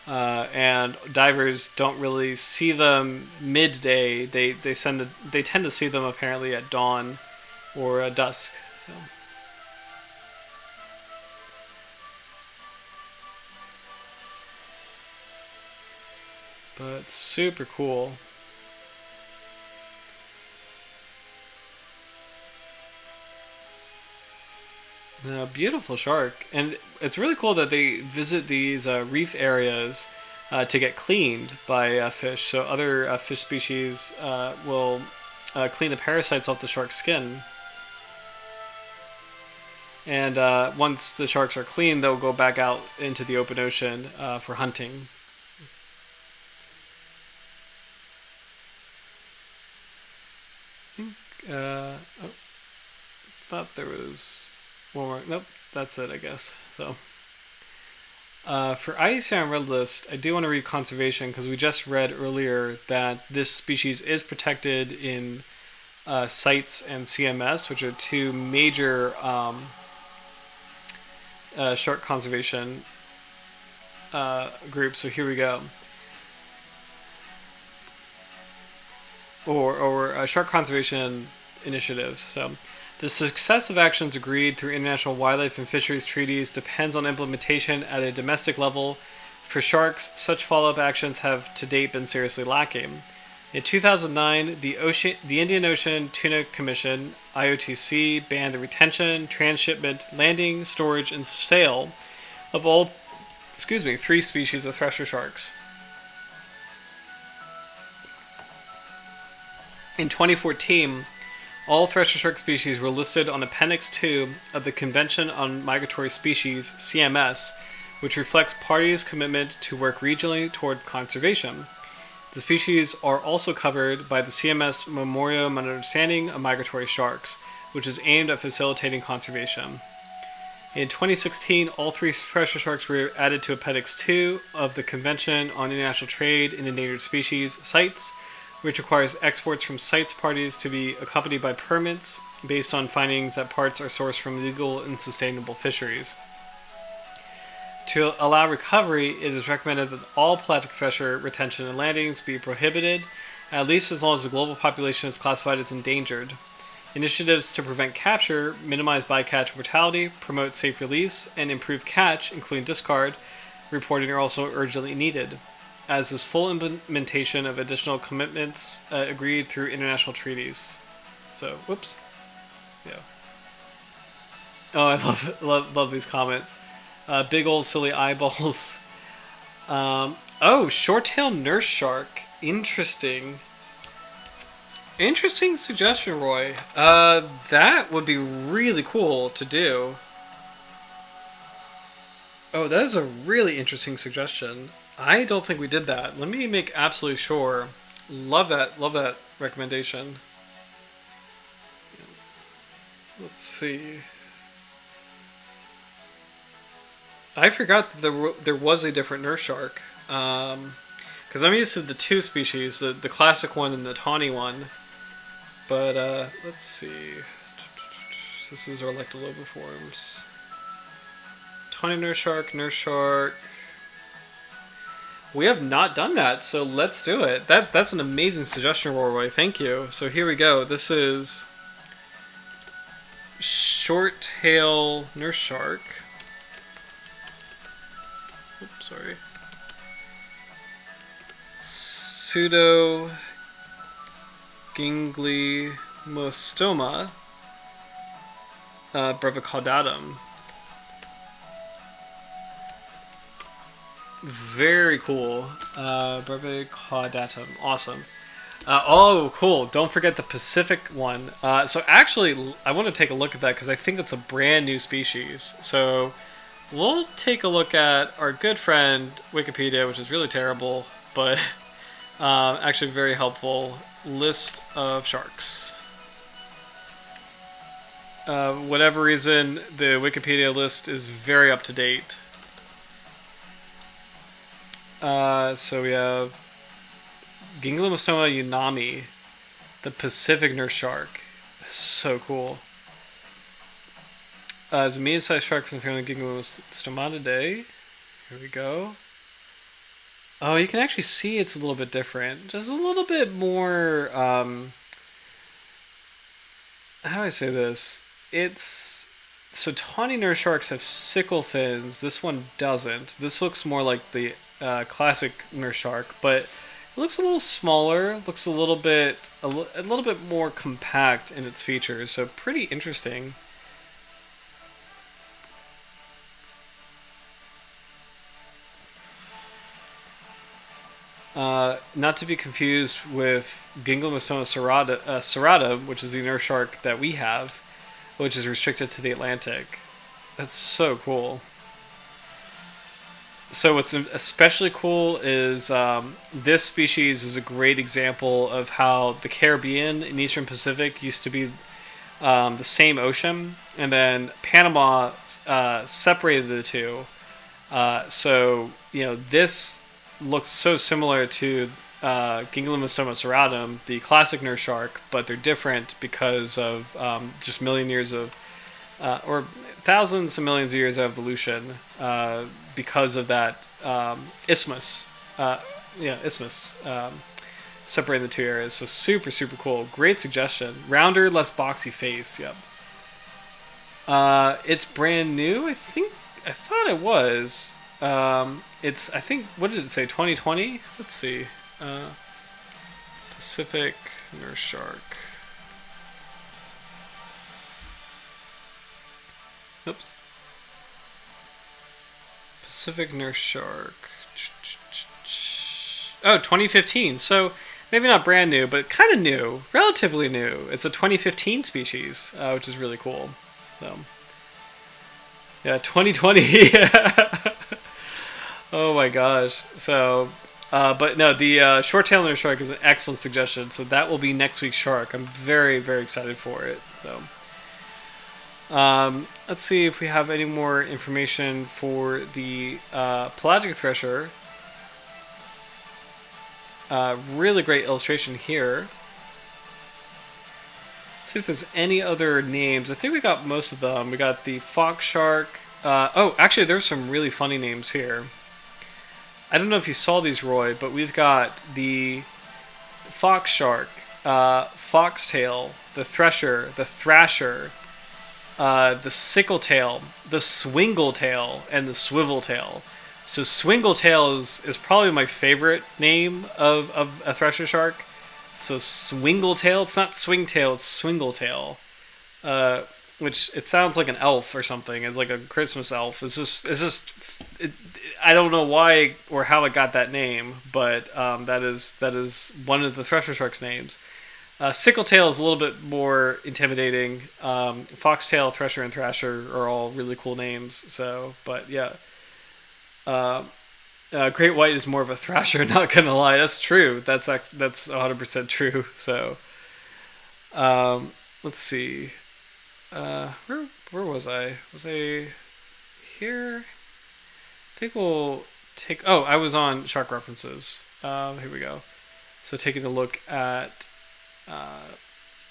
And divers don't really see them midday. They tend to see them apparently at dawn or dusk. So. But super cool. Beautiful shark, and it's really cool that they visit these reef areas to get cleaned by fish. So other fish species will clean the parasites off the shark's skin, and once the sharks are clean, they'll go back out into the open ocean for hunting. I think, thought there was one more. Nope, that's it, I guess. So, for IUCN Red List, I do want to read conservation because we just read earlier that this species is protected in CITES and CMS, which are two major shark conservation groups. So here we go. Or shark conservation initiatives. So, the success of actions agreed through international wildlife and fisheries treaties depends on implementation at a domestic level. For sharks, such follow-up actions have to date been seriously lacking. In 2009, the Indian Ocean Tuna Commission (IOTC) banned the retention, transshipment, landing, storage, and sale of all, 3 species of thresher sharks. In 2014. All thresher shark species were listed on Appendix 2 of the Convention on Migratory Species, CMS, which reflects parties' commitment to work regionally toward conservation. The species are also covered by the CMS Memorandum of Understanding of Migratory Sharks, which is aimed at facilitating conservation. In 2016, all 3 thresher sharks were added to Appendix 2 of the Convention on International Trade in Endangered Species, CITES, which requires exports from CITES parties to be accompanied by permits based on findings that parts are sourced from legal and sustainable fisheries. To allow recovery, it is recommended that all pelagic thresher retention and landings be prohibited, at least as long as the global population is classified as endangered. Initiatives to prevent capture, minimize bycatch mortality, promote safe release, and improve catch, including discard, reporting are also urgently needed, as is full implementation of additional commitments agreed through international treaties. So, whoops. Yeah. Oh, I love these comments. Big old silly eyeballs. Short-tailed nurse shark. Interesting. Interesting suggestion, Roy. That would be really cool to do. Oh, that is a really interesting suggestion. I don't think we did that. Let me make absolutely sure. Love that recommendation. Let's see. I forgot that there was a different nurse shark. Because I'm used to the 2 species, the classic one and the tawny one. But let's see. This is our Lectolobiforms. Tawny nurse shark. We have not done that, so let's do it. That's an amazing suggestion, Roy. Thank you. So here we go. This is short tail nurse shark. Oops, sorry. Pseudo Ginglimostoma brevicaudatum. Very cool. Brevicaudatum. Awesome. Oh, cool. Don't forget the Pacific one. So actually, I want to take a look at that because I think that's a brand new species. So we'll take a look at our good friend Wikipedia, which is really terrible, but actually very helpful. List of sharks. Whatever reason, the Wikipedia list is very up to date. So we have Ginglimostoma yunami, the Pacific nurse shark. So cool. It's a medium-sized shark from the family Ginglimostomatidae. Here we go. Oh, you can actually see it's a little bit different. Just a little bit more, how do I say this? So tawny nurse sharks have sickle fins. This one doesn't. This looks more like the classic nurse shark, but it looks a little smaller. Looks a little bit more compact in its features. So pretty interesting. Not to be confused with Ginglimostoma serrata, which is the nurse shark that we have, which is restricted to the Atlantic. That's so cool. So what's especially cool is this species is a great example of how the Caribbean and Eastern Pacific used to be the same ocean, and then Panama separated the two. So this looks so similar to Ginglimostoma serratum, the classic nurse shark, but they're different because of just million years of, or thousands of millions of years of evolution because of that isthmus. Isthmus separating the two areas. So super, super cool. Great suggestion. Rounder, less boxy face. Yep. It's brand new. I thought it was. It's, I think, what did it say, 2020? Let's see. Pacific nurse shark. Oops. Pacific nurse shark. Oh, 2015. So maybe not brand new, but kind of new. Relatively new. It's a 2015 species, which is really cool. So, yeah, 2020. Oh my gosh. So, but no, the short-tailed nurse shark is an excellent suggestion. So that will be next week's shark. I'm very, very excited for it. So, let's see if we have any more information for the Pelagic Thresher. Really great illustration here. Let's see if there's any other names. I think we got most of them. We got the fox shark. Oh, actually, there's some really funny names here. I don't know if you saw these, Roy, but we've got the fox shark, foxtail, the thresher, the thrasher, the sickletail, the swingletail, and the swiveltail. So swingletail is probably my favorite name of a thresher shark. So swingletail, it's not swingtail, it's swingletail. Which it sounds like an elf or something. It's like a Christmas elf. I don't know why or how it got that name, but that is one of the thresher shark's names. Sickletail is a little bit more intimidating. Foxtail, thresher, and thrasher are all really cool names. So, but yeah, great white is more of a thrasher. Not gonna lie, that's true. That's 100% true. So, let's see. Where was I? Was I here? I think we'll take. Oh, I was on Shark References. Here we go. So taking a look at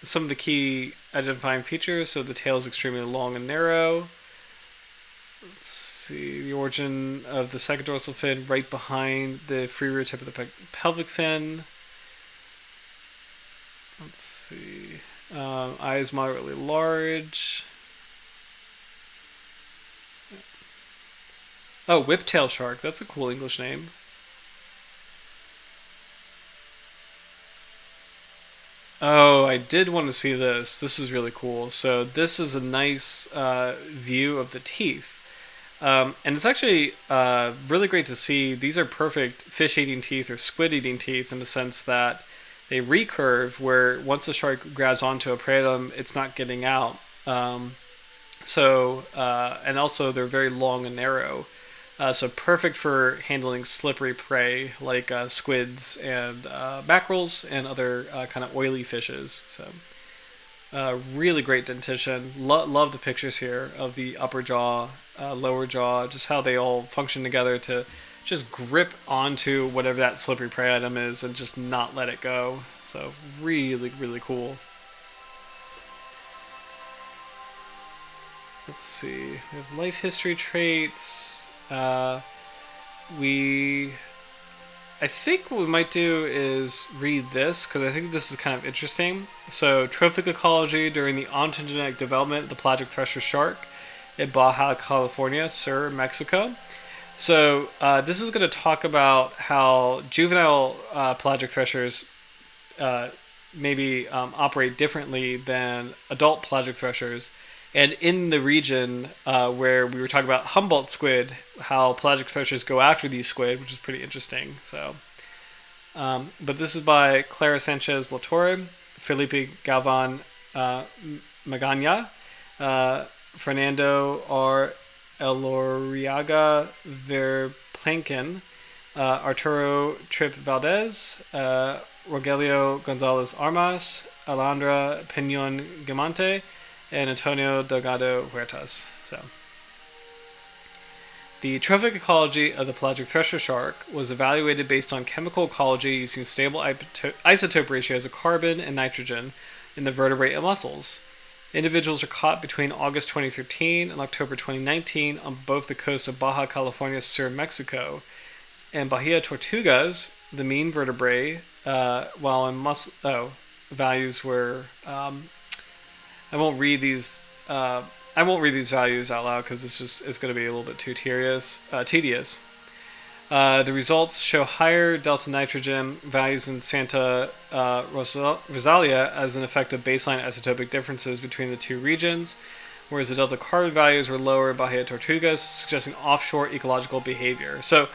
some of the key identifying features. So the tail is extremely long and narrow. Let's see the origin of the second dorsal fin right behind the free rear tip of the pelvic fin. Let's see. Eyes moderately large. Oh, whiptail shark. That's a cool English name. Oh, I did want to see this. This is really cool. So this is a nice view of the teeth. And it's actually really great to see. These are perfect fish-eating teeth or squid-eating teeth in the sense that they recurve where once a shark grabs onto a prey item, it's not getting out. And also they're very long and narrow. So perfect for handling slippery prey like squids and mackerels and other kind of oily fishes. So really great dentition. Love the pictures here of the upper jaw, lower jaw, just how they all function together to just grip onto whatever that slippery prey item is and just not let it go. So really, really cool. Let's see. We have life history traits. We I think what we might do is read this because I think this is kind of interesting. So, trophic ecology during the ontogenic development of the pelagic thresher shark in Baja California, Sur, Mexico. So, this is going to talk about how juvenile pelagic threshers maybe operate differently than adult pelagic threshers. And in the region where we were talking about Humboldt squid, how pelagic threshers go after these squid, which is pretty interesting. So, but this is by Clara Sanchez Latorre, Felipe Galvan Magana, Fernando R. Eloriaga Verplanken, Arturo Tripp Valdez, Rogelio Gonzalez Armas, Alondra Peñon Gamante, and Antonio Delgado Huertas. So, the trophic ecology of the pelagic thresher shark was evaluated based on chemical ecology using stable isotope ratios of carbon and nitrogen in the vertebrae and muscles. Individuals are caught between August 2013 and October 2019 on both the coast of Baja California, Sur, Mexico. And Bahia Tortugas, the mean vertebrae, while in values were I won't read these. I won't read these values out loud because it's going to be a little bit too tedious. The results show higher delta nitrogen values in Santa Rosalia as an effect of baseline isotopic differences between the two regions, whereas the delta carbon values were lower in Bahia Tortugas, suggesting offshore ecological behavior. So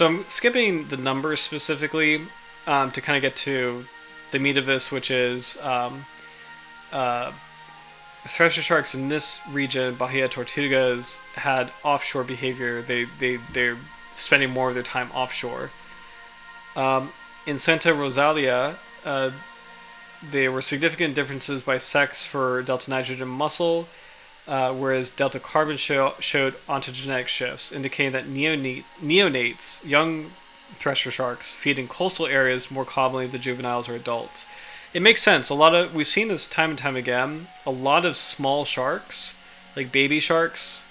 I'm skipping the numbers specifically to kind of get to the meat of this, which is thresher sharks in this region, Bahia Tortugas, had offshore behavior. They're spending more of their time offshore. In Santa Rosalia, there were significant differences by sex for delta nitrogen muscle, whereas delta carbon showed ontogenetic shifts, indicating that neonates, young thresher sharks, feed in coastal areas more commonly than juveniles or adults. It makes sense. We've seen this time and time again. A lot of small sharks, like baby sharks,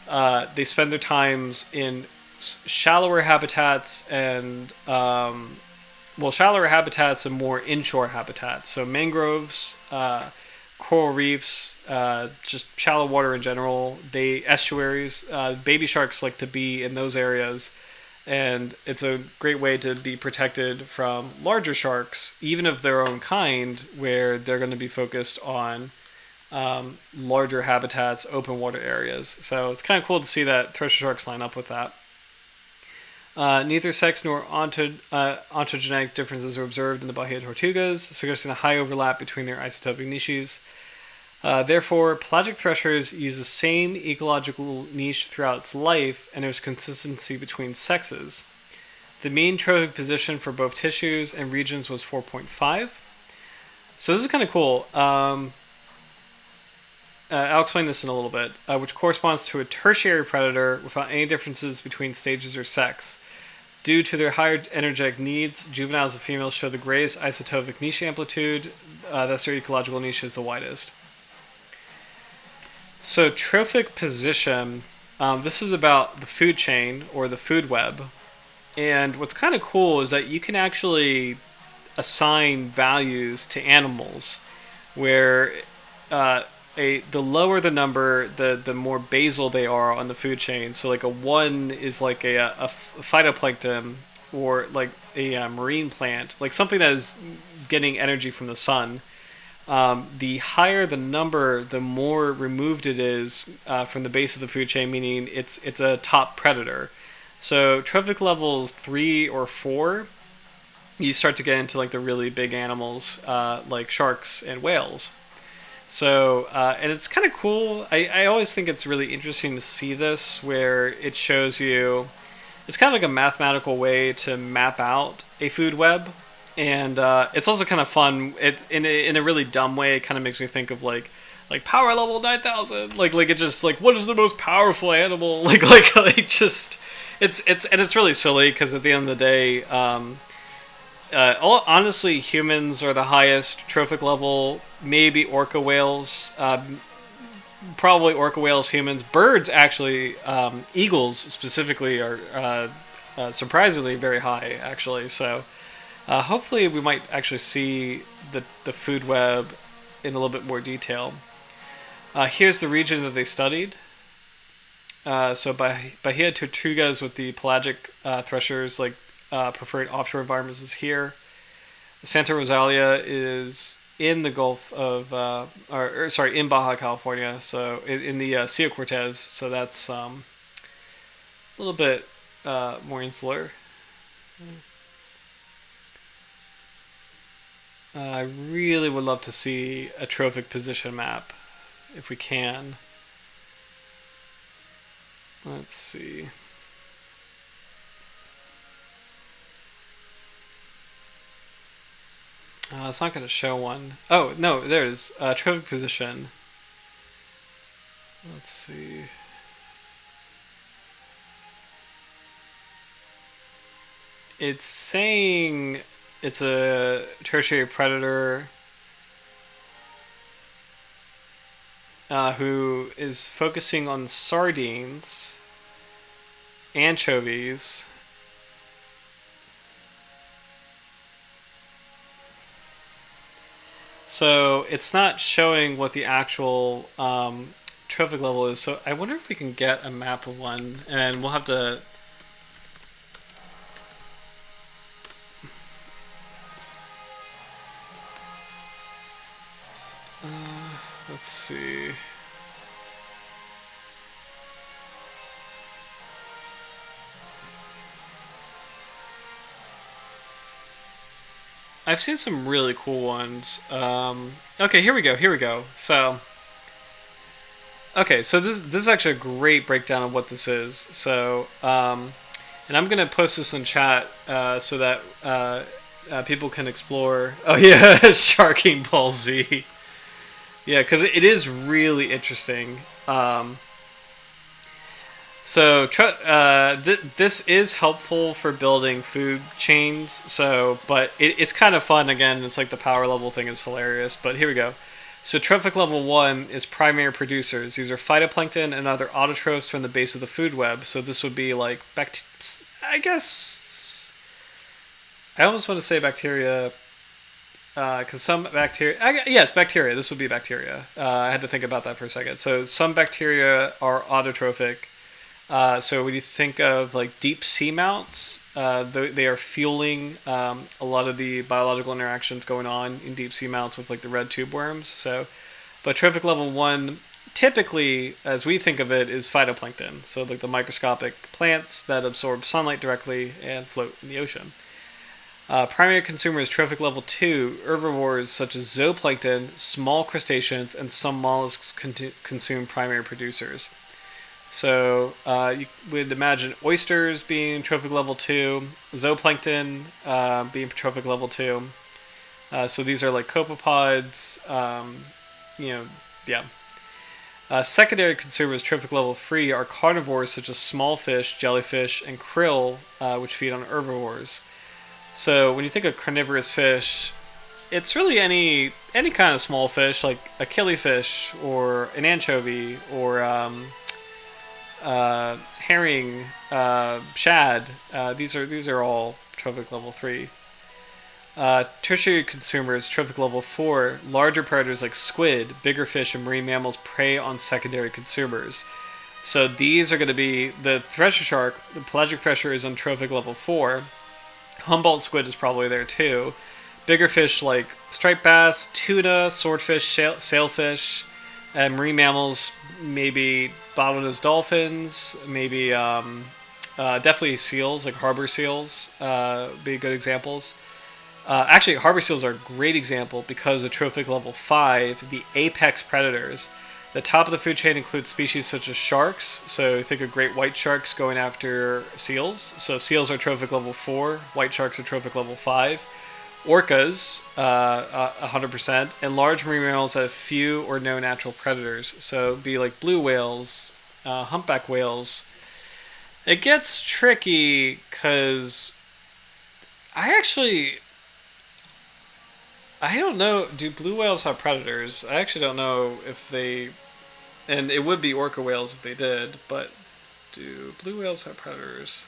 they spend their times in shallower habitats and shallower habitats and more inshore habitats. So mangroves, coral reefs, just shallow water in general. Estuaries. Baby sharks like to be in those areas. And it's a great way to be protected from larger sharks, even of their own kind, where they're going to be focused on larger habitats, open water areas. So it's kind of cool to see that thresher sharks line up with that. Neither sex nor ontogenetic differences were observed in the Bahia Tortugas, suggesting a high overlap between their isotopic niches. Therefore, pelagic threshers use the same ecological niche throughout its life, and there's consistency between sexes. The mean trophic position for both tissues and regions was 4.5. So this is kind of cool. I'll explain this in a little bit, which corresponds to a tertiary predator without any differences between stages or sex. Due to their higher energetic needs, juveniles and females show the greatest isotopic niche amplitude, thus their ecological niche is the widest. So trophic position, this is about the food chain or the food web. And what's kind of cool is that you can actually assign values to animals where the lower the number, the more basal they are on the food chain. So like a 1 is like a phytoplankton, or like a marine plant, like something that is getting energy from the sun. The higher the number, the more removed it is from the base of the food chain, meaning it's a top predator. So trophic levels 3 or 4, you start to get into like the really big animals, like sharks and whales. So, and it's kind of cool. I always think it's really interesting to see this, where it shows you, it's kind of like a mathematical way to map out a food web. And it's also kind of fun. In a really dumb way, it kind of makes me think of like power level 9,000. Like it just like, what is the most powerful animal? Like just it's really silly, because at the end of the day, honestly, humans are the highest trophic level. Maybe orca whales, probably orca whales, humans, birds. Actually, eagles specifically are surprisingly very high. Actually, so hopefully we might actually see the food web in a little bit more detail. Here's the region that they studied. So Bahia Tortugas with the pelagic threshers, like preferred offshore environments, is here. Santa Rosalia is in the Gulf of, or sorry, in Baja California. So in the Sea Cortez. So that's a little bit more insular. I really would love to see a trophic position map, if we can. Let's see. It's not going to show one. Oh, no, there's trophic position. Let's see. It's saying it's a tertiary predator who is focusing on sardines, anchovies, so it's not showing what the actual trophic level is. So I wonder if we can get a map of one, and we'll have to. Let's see. I've seen some really cool ones. Okay, here we go. Here we go. So, okay, so this is actually a great breakdown of what this is. So, and I'm gonna post this in chat so that people can explore. Oh yeah, Sharking Ball Z. Yeah, because it is really interesting. So this is helpful for building food chains. So, but it's kind of fun. Again, it's like the power level thing is hilarious. But here we go. So trophic level 1 is primary producers. These are phytoplankton and other autotrophs from the base of the food web. So this would be like I guess I almost want to say bacteria. Because some bacteria, yes, bacteria. This would be bacteria. I had to think about that for a second. So some bacteria are autotrophic. So when you think of like deep sea mounts, they are fueling a lot of the biological interactions going on in deep sea mounts with like the red tube worms. So, but trophic level 1, typically, as we think of it, is phytoplankton. So like the microscopic plants that absorb sunlight directly and float in the ocean. Primary consumers trophic level 2, herbivores such as zooplankton, small crustaceans, and some mollusks consume primary producers. So you would imagine oysters being trophic level 2, zooplankton being trophic level 2. So these are like copepods, yeah. Secondary consumers trophic level 3 are carnivores such as small fish, jellyfish, and krill, which feed on herbivores. So when you think of carnivorous fish, it's really any kind of small fish, like a killifish or an anchovy or herring, shad. These are all trophic level 3. Tertiary consumers, trophic level 4, larger predators like squid, bigger fish, and marine mammals prey on secondary consumers. So these are going to be the Thresher Shark. The Pelagic Thresher is on trophic level 4. Humboldt squid is probably there too. Bigger fish like striped bass, tuna, swordfish, sailfish, and marine mammals, maybe bottlenose dolphins, maybe definitely seals, like harbor seals, be good examples. Actually, harbor seals are a great example because of trophic level 5, the apex predators. The top of the food chain includes species such as sharks. So think of great white sharks going after seals. So seals are trophic level 4, white sharks are trophic level 5. Orcas, 100%, and large marine mammals have few or no natural predators. So it'd be like blue whales, humpback whales. It gets tricky because I don't know. Do blue whales have predators? I actually don't know if they... And it would be orca whales if they did, but do blue whales have predators?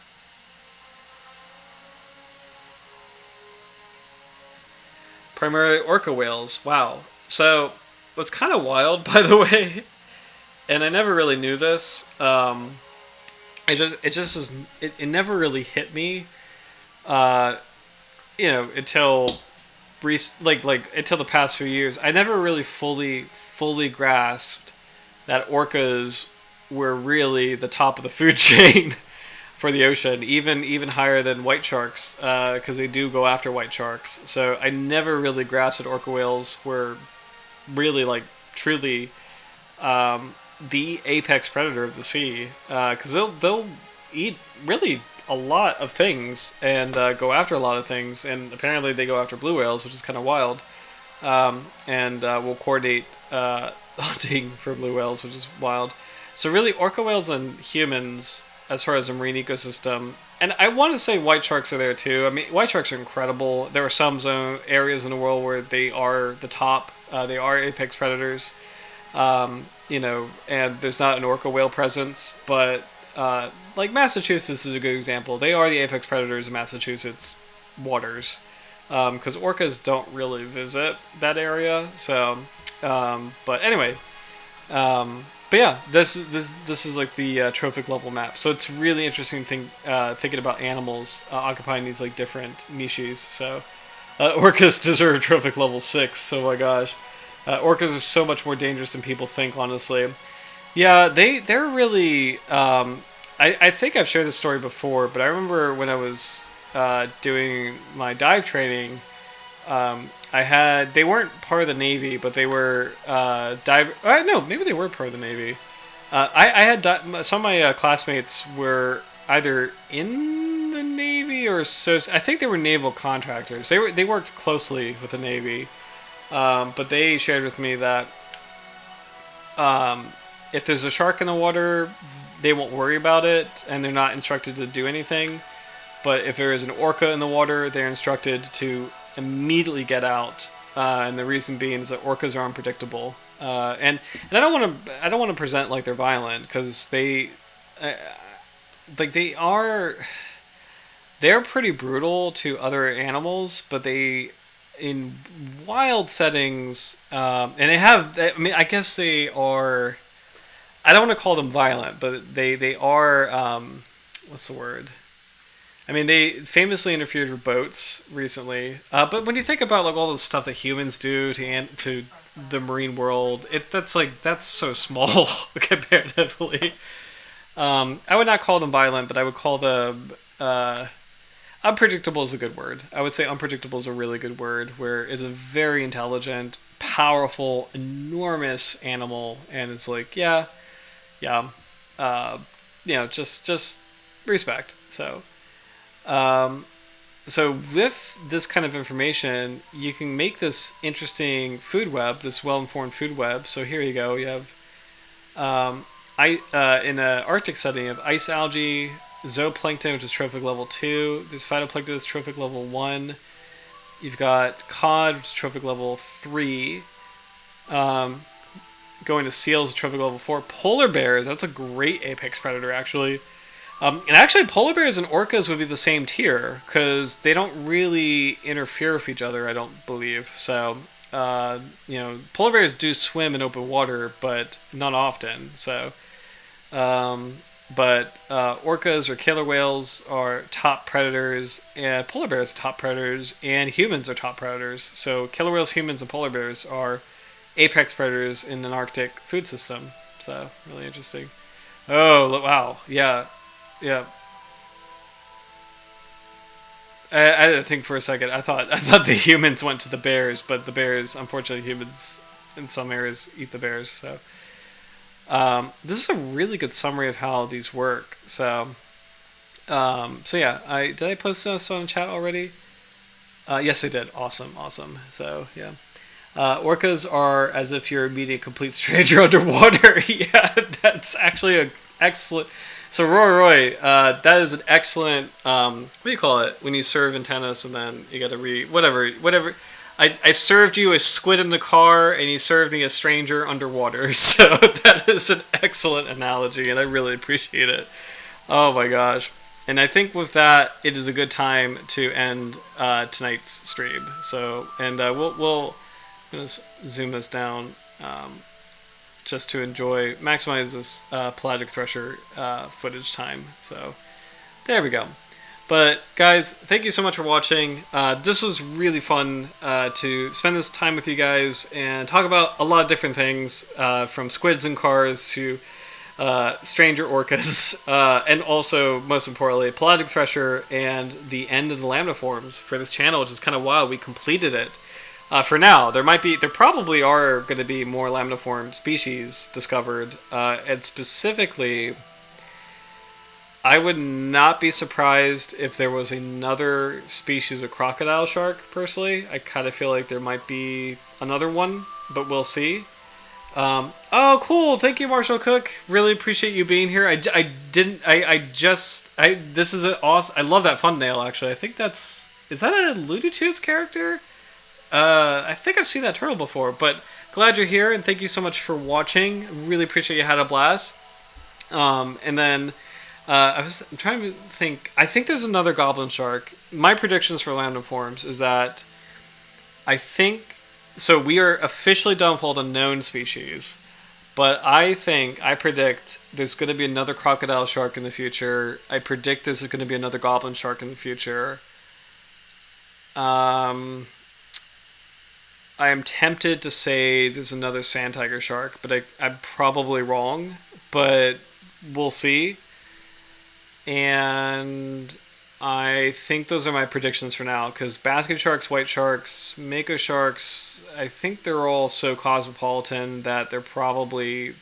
Primarily orca whales. Wow. So, what's kind of wild, by the way, and I never really knew this, it never really hit me, until until the past few years. I never really fully grasped that orcas were really the top of the food chain for the ocean, even higher than white sharks, because they do go after white sharks. So I never really grasped that orca whales were really truly the apex predator of the sea, because they'll eat really a lot of things and go after a lot of things, and apparently they go after blue whales, which is kind of wild, and will coordinate hunting for blue whales, which is wild. So really, orca whales and humans, as far as the marine ecosystem, and I want to say white sharks are there too. I mean, white sharks are incredible. There are some areas in the world where they are the top. They are apex predators, and there's not an orca whale presence, but Massachusetts is a good example. They are the apex predators in Massachusetts waters, because orcas don't really visit that area. So, but anyway, but yeah, this is like the trophic level map. So it's really interesting thinking about animals occupying these different niches. So orcas deserve trophic level 6. Oh my gosh, orcas are so much more dangerous than people think. Honestly, yeah, they're really. I think I've shared this story before, but I remember when I was doing my dive training. They weren't part of the Navy, but they were no, maybe they were part of the Navy. I had some of my classmates were either in the Navy or so. I think they were naval contractors. They worked closely with the Navy, but they shared with me that if there's a shark in the water, they won't worry about it, and they're not instructed to do anything. But if there is an orca in the water, they're instructed to immediately get out, and the reason being is that orcas are unpredictable, and I don't want to present like they're violent, because they're pretty brutal to other animals, but they in wild settings, and I guess they are. I don't want to call them violent, but they are. What's the word? I mean, they famously interfered with boats recently. But when you think about all the stuff that humans do to the marine world, that's so small comparatively. I would not call them violent, but I would call them unpredictable is a good word. I would say unpredictable is a really good word. Where it's a very intelligent, powerful, enormous animal, and it's just respect. So with this kind of information, you can make this interesting food web, this well-informed food web. So here you go. You have, in an Arctic setting, you have ice algae, zooplankton, which is trophic level 2. There's phytoplankton, that's trophic level 1. You've got cod, which is trophic level 3. Going to seals, trophic level 4. Polar bears, that's a great apex predator, actually. And actually, polar bears and orcas would be the same tier because they don't really interfere with each other. I don't believe so. Polar bears do swim in open water, but not often. So, orcas or killer whales are top predators, and polar bears top predators, and humans are top predators. So, killer whales, humans, and polar bears are apex predators in an Arctic food system. So, really interesting. Oh, wow. Yeah. Yeah. I didn't think for a second. I thought the humans went to the bears, but the bears, unfortunately, humans in some areas eat the bears. So this is a really good summary of how these work. So yeah, I post this on the chat already? Yes, I did. Awesome, awesome. So yeah. Orcas are as if you're meeting a complete stranger underwater. Yeah, that's actually an excellent. So Roy, that is an excellent. What do you call it when you serve in tennis and then you got to whatever. I served you a squid in the car and you served me a stranger underwater. So that is an excellent analogy, and I really appreciate it. Oh my gosh. And I think with that, it is a good time to end tonight's stream. So, and we'll I'm going to zoom this down just to maximize this Pelagic Thresher footage time. So, there we go. But, guys, thank you so much for watching. This was really fun to spend this time with you guys and talk about a lot of different things, from squids and cars to stranger orcas, and also, most importantly, Pelagic Thresher and the end of the Lamniforms for this channel, which is kind of wild. We completed it. For now, there probably are going to be more lamniform species discovered, and specifically, I would not be surprised if there was another species of crocodile shark, personally. I kind of feel like there might be another one, but we'll see. Oh, cool. Thank you, Marshall Cook. Really appreciate you being here. This is awesome. I love that thumbnail, actually. I think is that a Looney Tunes character? I think I've seen that turtle before, but glad you're here, and thank you so much for watching. Really appreciate you had a blast. And then I'm trying to think. I think there's another goblin shark. My predictions for lamniforms is that so we are officially done with all the known species, but I predict there's going to be another crocodile shark in the future. I predict there's going to be another goblin shark in the future. I am tempted to say there's another sand tiger shark, but I'm probably wrong, but we'll see. And I think those are my predictions for now, because basket sharks, white sharks, mako sharks, I think they're all so cosmopolitan that they're probably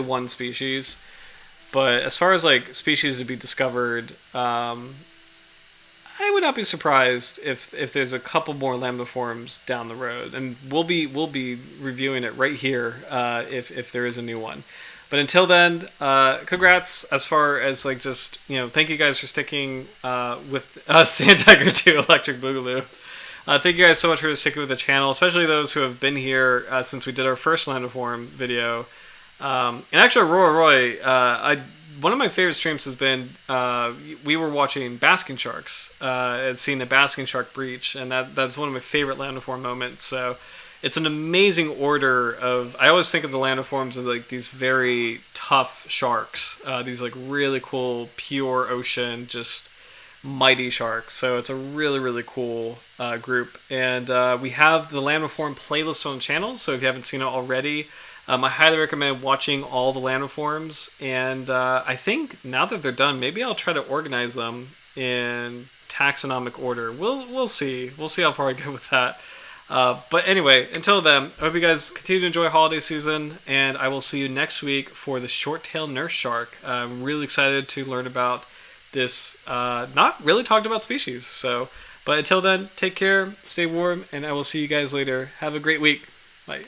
one species. But as far as like species to be discovered, I would not be surprised if there's a couple more lamniforms down the road, and we'll be reviewing it right here if there is a new one. But until then, congrats as far as like just thank you guys for sticking with Sand Tiger 2 Electric Boogaloo. Thank you guys so much for sticking with the channel, especially those who have been here since we did our first lamniform video. And actually, Roy, one of my favorite streams has been we were watching basking sharks and seeing a basking shark breach, and that's one of my favorite lamniform moments. So it's an amazing order of. I always think of the lamniforms as like these very tough sharks, these like really cool pure ocean, just mighty sharks. So it's a really, really cool group, and we have the lamniform playlist on the channel. So if you haven't seen it already. I highly recommend watching all the lamniforms, and I think now that they're done, maybe I'll try to organize them in taxonomic order. We'll see. We'll see how far I go with that. But anyway, until then, I hope you guys continue to enjoy holiday season, and I will see you next week for the short-tailed nurse shark. I'm really excited to learn about this not really talked about species. But until then, take care, stay warm, and I will see you guys later. Have a great week. Bye.